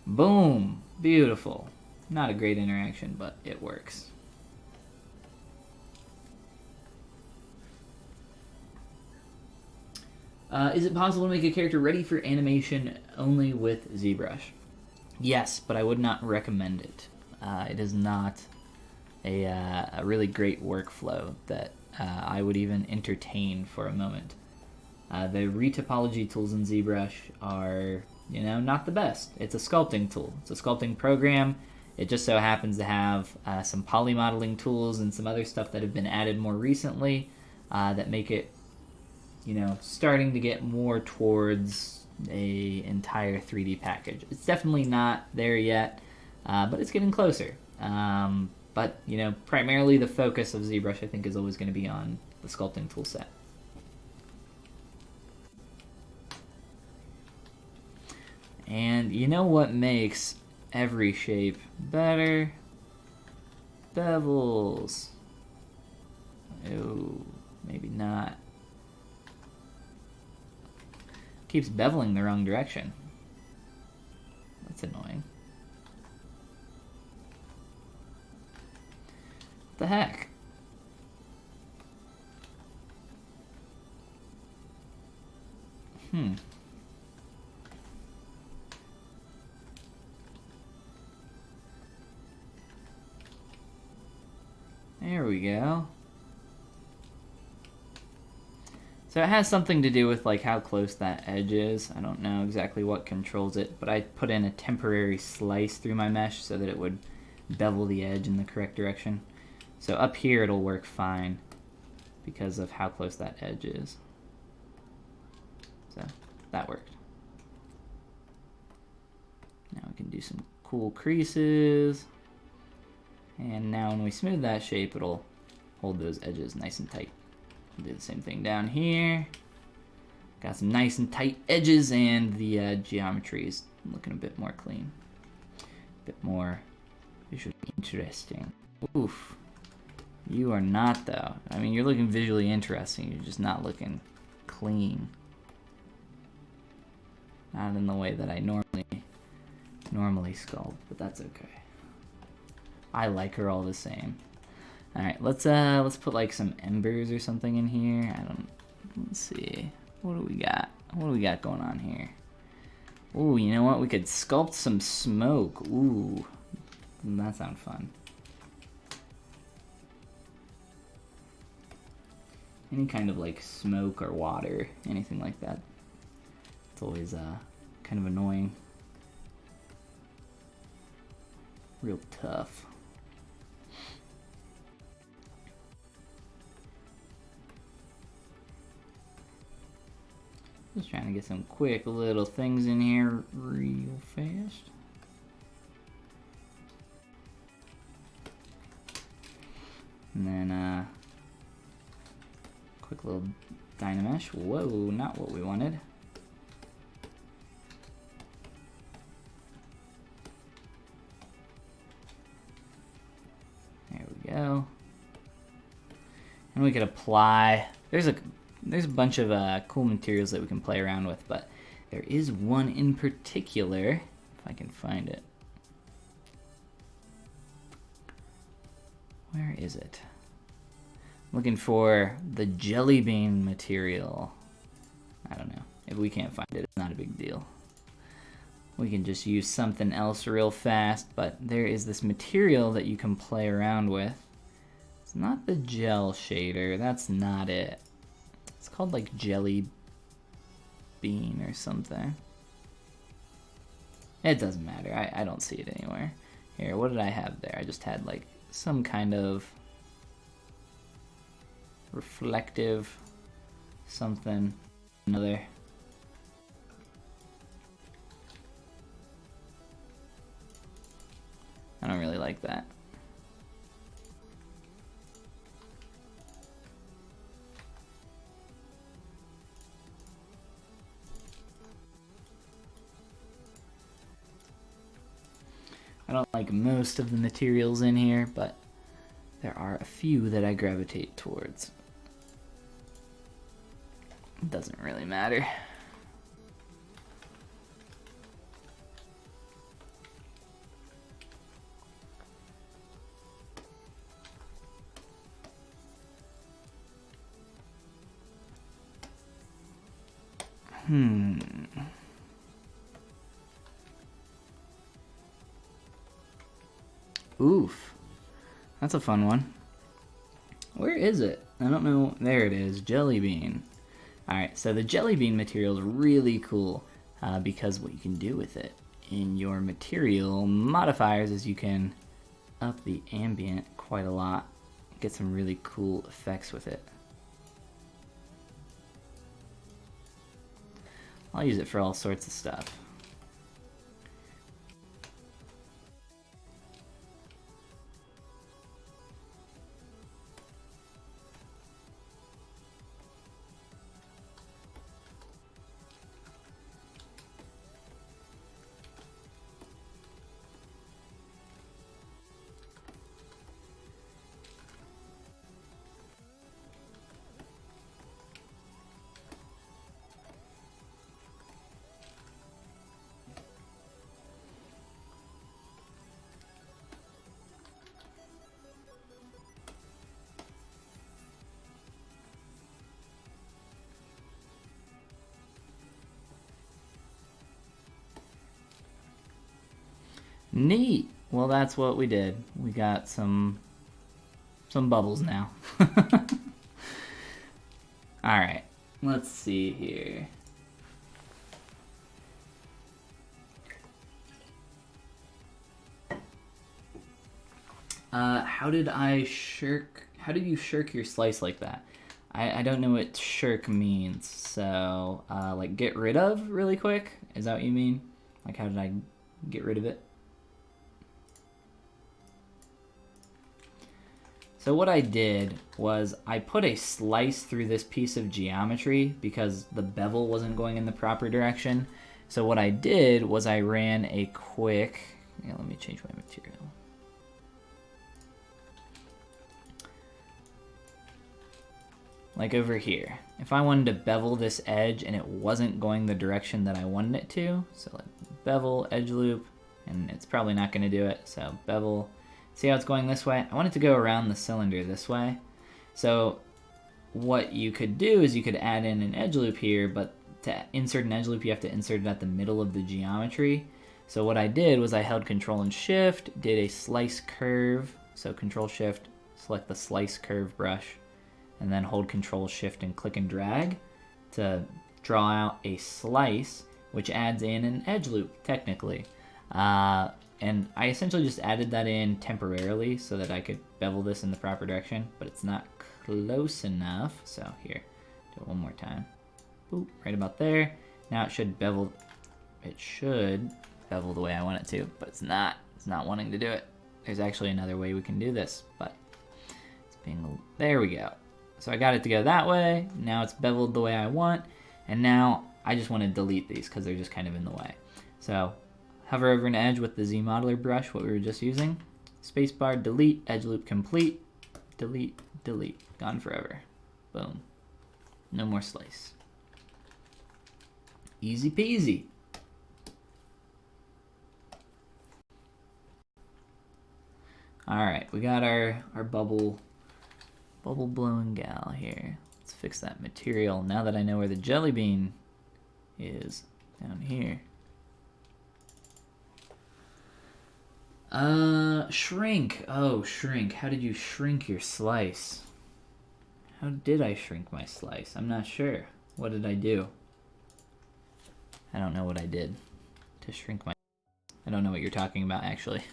Boom! Beautiful. Not a great interaction, but it works. Is it possible to make a character ready for animation only with ZBrush? Yes, but I would not recommend it. It is not a really great workflow that I would even entertain for a moment. The retopology tools in ZBrush are, not the best. It's a sculpting tool. It's a sculpting program. It just so happens to have some poly modeling tools and some other stuff that have been added more recently that make it, starting to get more towards a entire 3D package. It's definitely not there yet, but it's getting closer. But, primarily the focus of ZBrush, I think, is always going to be on the sculpting tool set. And you know what makes every shape better? Bevels. Oh, maybe not. Keeps beveling the wrong direction. That's annoying. What the heck? There we go. So it has something to do with like how close that edge is. I don't know exactly what controls it, but I put in a temporary slice through my mesh so that it would bevel the edge in the correct direction. So up here it'll work fine because of how close that edge is. So that worked. Now we can do some cool creases. And now when we smooth that shape, it'll hold those edges nice and tight. We'll do the same thing down here. Got some nice and tight edges, and the geometry is looking a bit more clean. A bit more visually interesting. Oof. You are not, though. I mean, you're looking visually interesting. You're just not looking clean. Not in the way that I normally sculpt, but that's okay. I like her all the same. All right, let's put like some embers or something in here. Let's see. What do we got? What do we got going on here? Ooh, you know what? We could sculpt some smoke. Ooh, that sounds fun. Any kind of like smoke or water, anything like that. It's always kind of annoying. Real tough. Just trying to get some quick little things in here real fast. And then quick little Dynamesh. Whoa, not what we wanted. There we go. And we could apply. There's a bunch of cool materials that we can play around with, but there is one in particular, if I can find it. Where is it? I'm looking for the jelly bean material. I don't know. If we can't find it, it's not a big deal. We can just use something else real fast, but there is this material that you can play around with. It's not the gel shader, that's not it. It's called like jelly bean or something. It doesn't matter. I don't see it anywhere. Here, what did I have there? I just had like some kind of reflective something another. I don't really like that. I don't like most of the materials in here, but there are a few that I gravitate towards. It doesn't really matter. Oof. That's a fun one. Where is it? I don't know. There it is. Jelly bean. Alright, so the jelly bean material is really cool because what you can do with it in your material modifiers is you can up the ambient quite a lot. Get some really cool effects with it. I'll use it for all sorts of stuff. Neat. Well, that's what we did. We got some bubbles now. All right. Let's see here. How did you shirk your slice like that? I don't know what shirk means. So, like get rid of really quick? Is that what you mean? Like how did I get rid of it. So what I did was I put a slice through this piece of geometry because the bevel wasn't going in the proper direction. So what I did was I ran a quick, let me change my material. Like over here. If I wanted to bevel this edge and it wasn't going the direction that I wanted it to, so like bevel, edge loop, and it's probably not going to do it, so bevel. See how it's going this way? I want it to go around the cylinder this way. So what you could do is you could add in an edge loop here, but to insert an edge loop, you have to insert it at the middle of the geometry. So what I did was I held Control and Shift, did a slice curve. So Control Shift, select the slice curve brush, and then hold Control Shift and click and drag to draw out a slice, which adds in an edge loop, technically. And I essentially just added that in temporarily so that I could bevel this in the proper direction, but it's not close enough. So here, do it one more time. Boop, right about there. Now it should bevel the way I want it to, but it's not wanting to do it. There's actually another way we can do this, but it's being, there we go. So I got it to go that way. Now it's beveled the way I want. And now I just want to delete these because they're just kind of in the way. So hover over an edge with the Z modeler brush, what we were just using. Spacebar, delete, edge loop complete, delete, delete, gone forever. Boom. No more slice. Easy peasy. All right, we got our bubble blowing gal here. Let's fix that material. Now that I know where the jelly bean is, down here. Shrink. Oh, shrink. How did you shrink your slice? How did I shrink my slice? I'm not sure. What did I do? I don't know what I did to shrink my... I don't know what you're talking about, actually.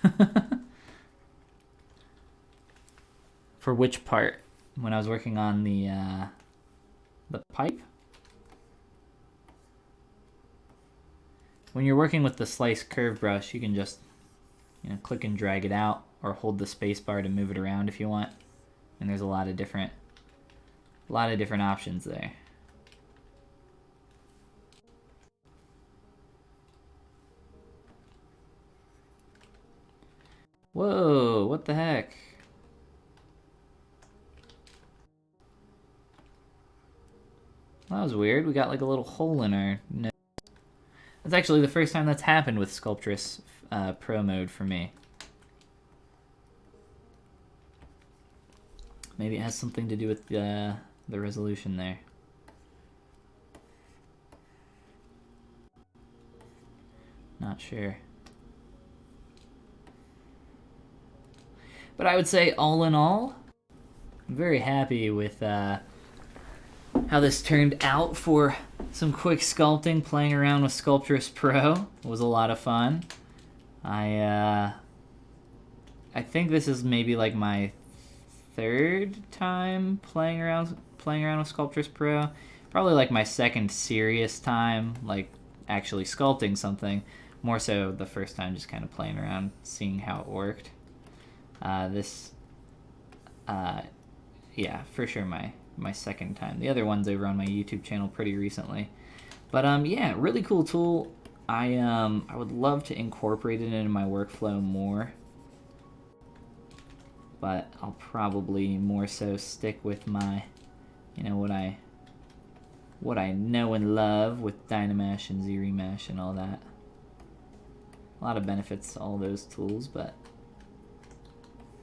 For which part? When I was working on the pipe? When you're working with the slice curve brush, you can just click and drag it out, or hold the space bar to move it around if you want. And there's a lot of different options there. Whoa, what the heck? That was weird. We got like a little hole in our nose. That's actually the first time that's happened with Sculptris Pro mode for me. Maybe it has something to do with the resolution there. Not sure. But I would say all in all, I'm very happy with how this turned out for some quick sculpting. Playing around with Sculptris Pro was a lot of fun. I think this is maybe like my third time playing around with Sculptris Pro. Probably like my second serious time, like actually sculpting something. More so the first time just kind of playing around, seeing how it worked. Yeah, for sure my second time. The other one's over on my YouTube channel pretty recently. But yeah, really cool tool. I would love to incorporate it into my workflow more. But I'll probably more so stick with my, what I know and love with Dynamesh and ZBrush and all that. A lot of benefits to all those tools, but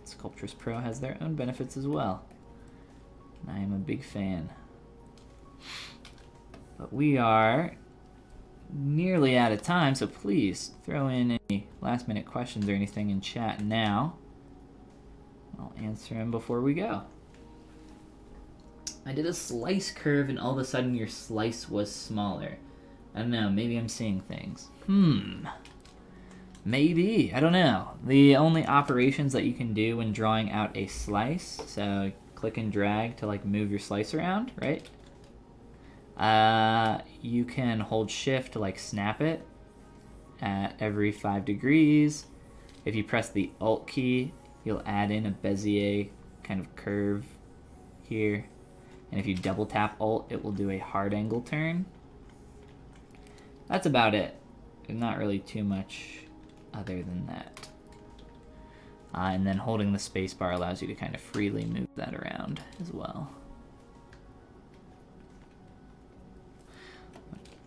Sculptris Pro has their own benefits as well. I am a big fan. But we are nearly out of time, so please throw in any last minute questions or anything in chat now. I'll answer them before we go. I did a slice curve and all of a sudden your slice was smaller. I don't know, maybe I'm seeing things. Maybe, I don't know. The only operations that you can do when drawing out a slice, so click and drag to like move your slice around, right? You can hold shift to like snap it. at every 5 degrees. If you press the Alt key, you'll add in a Bezier kind of curve here. And if you double tap Alt, it will do a hard angle turn. That's about it. There's not really too much other than that. And then holding the spacebar allows you to kind of freely move that around as well.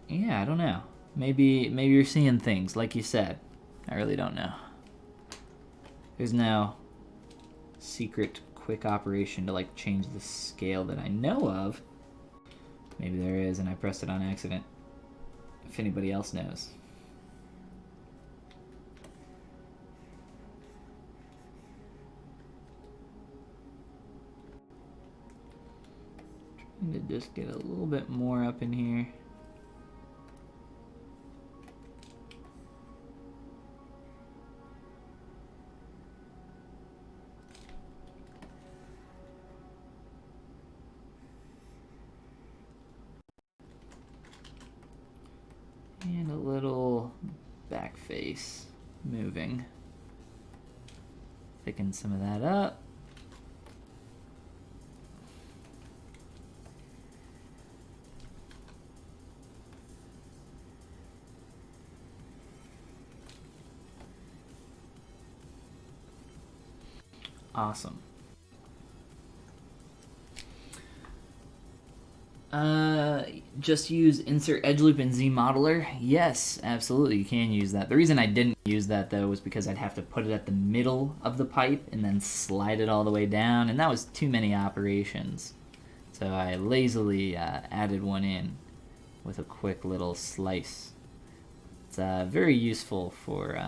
Yeah, I don't know. Maybe you're seeing things, like you said. I really don't know. There's no secret quick operation to like change the scale that I know of. Maybe there is and I pressed it on accident. If anybody else knows. Trying to just get a little bit more up in here. And a little back face moving. Thicken some of that up. Awesome. Just use insert edge loop in ZModeler. Yes, absolutely, you can use that. The reason I didn't use that though was because I'd have to put it at the middle of the pipe and then slide it all the way down, and that was too many operations. So I lazily added one in with a quick little slice. It's very useful for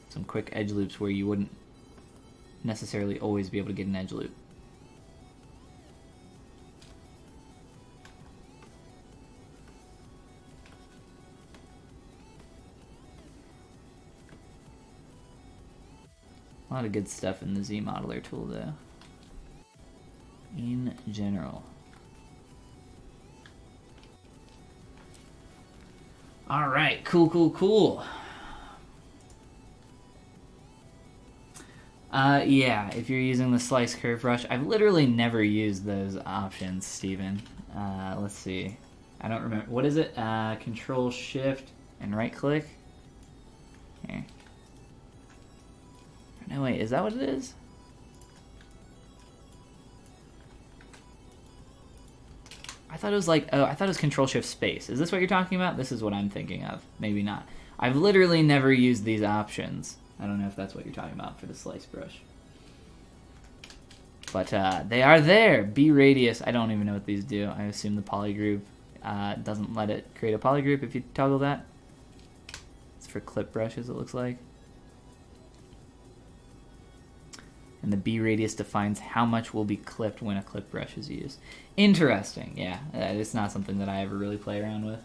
some quick edge loops where you wouldn't necessarily always be able to get an edge loop. A lot of good stuff in the ZModeler tool though, in general. All right, cool. Yeah, if you're using the slice curve brush, I've literally never used those options, Steven. Let's see. I don't remember. What is it? Control Shift and right click. Here. No, wait, is that what it is? I thought it was like, oh, I thought it was Control Shift Space. Is this what you're talking about? This is what I'm thinking of. Maybe not. I've literally never used these options. I don't know if that's what you're talking about for the slice brush. But they are there. B radius, I don't even know what these do. I assume the poly group doesn't let it create a poly group if you toggle that. It's for clip brushes, it looks like. And the B radius defines how much will be clipped when a clip brush is used. Interesting, yeah. It's not something that I ever really play around with.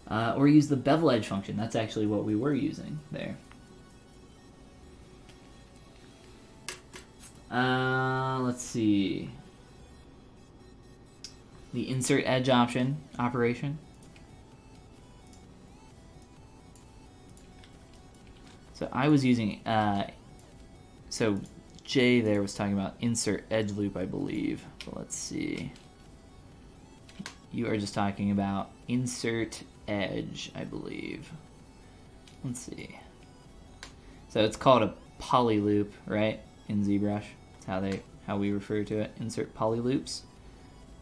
Or use the bevel edge function. That's actually what we were using there. Let's see. The insert edge operation. So I was using, so Jay there was talking about insert edge loop, I believe. But let's see. You are just talking about insert edge, I believe. Let's see. So it's called a poly loop, right? In ZBrush. That's how we refer to it. Insert poly loops.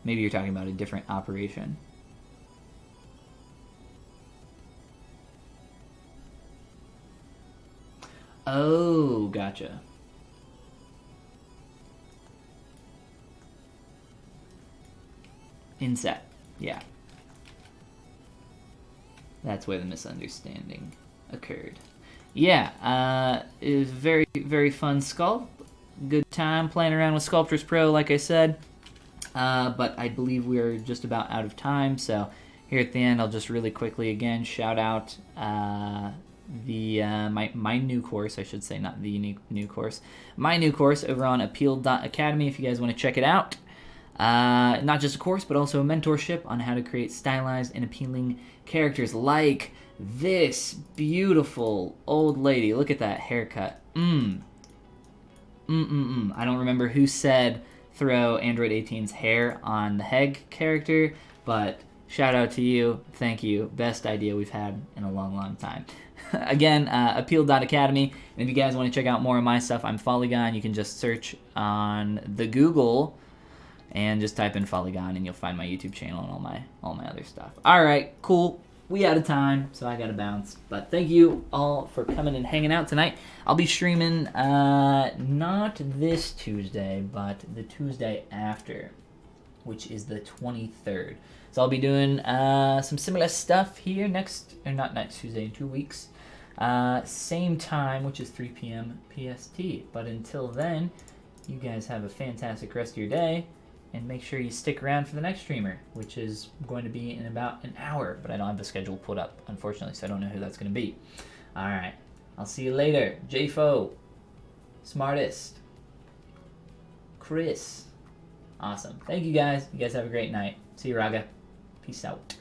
Maybe you're talking about a different operation. Oh, gotcha. Inset, yeah. That's where the misunderstanding occurred. Yeah, it was very, very fun sculpt. Good time playing around with Sculptris Pro, like I said. But I believe we're just about out of time, so here at the end, I'll just really quickly again shout out my new course, I should say, not the new course. My new course over on appeal.academy if you guys want to check it out. Not just a course, but also a mentorship on how to create stylized and appealing characters like this beautiful old lady. Look at that haircut. I don't remember who said throw Android 18's hair on the Heg character, but shout out to you. Thank you. Best idea we've had in a long, long time. Again, appeal.academy. And if you guys want to check out more of my stuff, I'm Polygon. You can just search on the Google and just type in Polygon and you'll find my YouTube channel and all my other stuff. All right, cool. We out of time, so I gotta bounce. But thank you all for coming and hanging out tonight. I'll be streaming not this Tuesday, but the Tuesday after, which is the 23rd. So I'll be doing some similar stuff here not next Tuesday, in 2 weeks. Same time, which is 3 p.m. PST. But until then, you guys have a fantastic rest of your day. And make sure you stick around for the next streamer, which is going to be in about an hour. But I don't have the schedule put up, unfortunately, so I don't know who that's going to be. All right. I'll see you later. JFO. Smartest. Chris. Awesome. Thank you guys. You guys have a great night. See you, Raga. Peace out.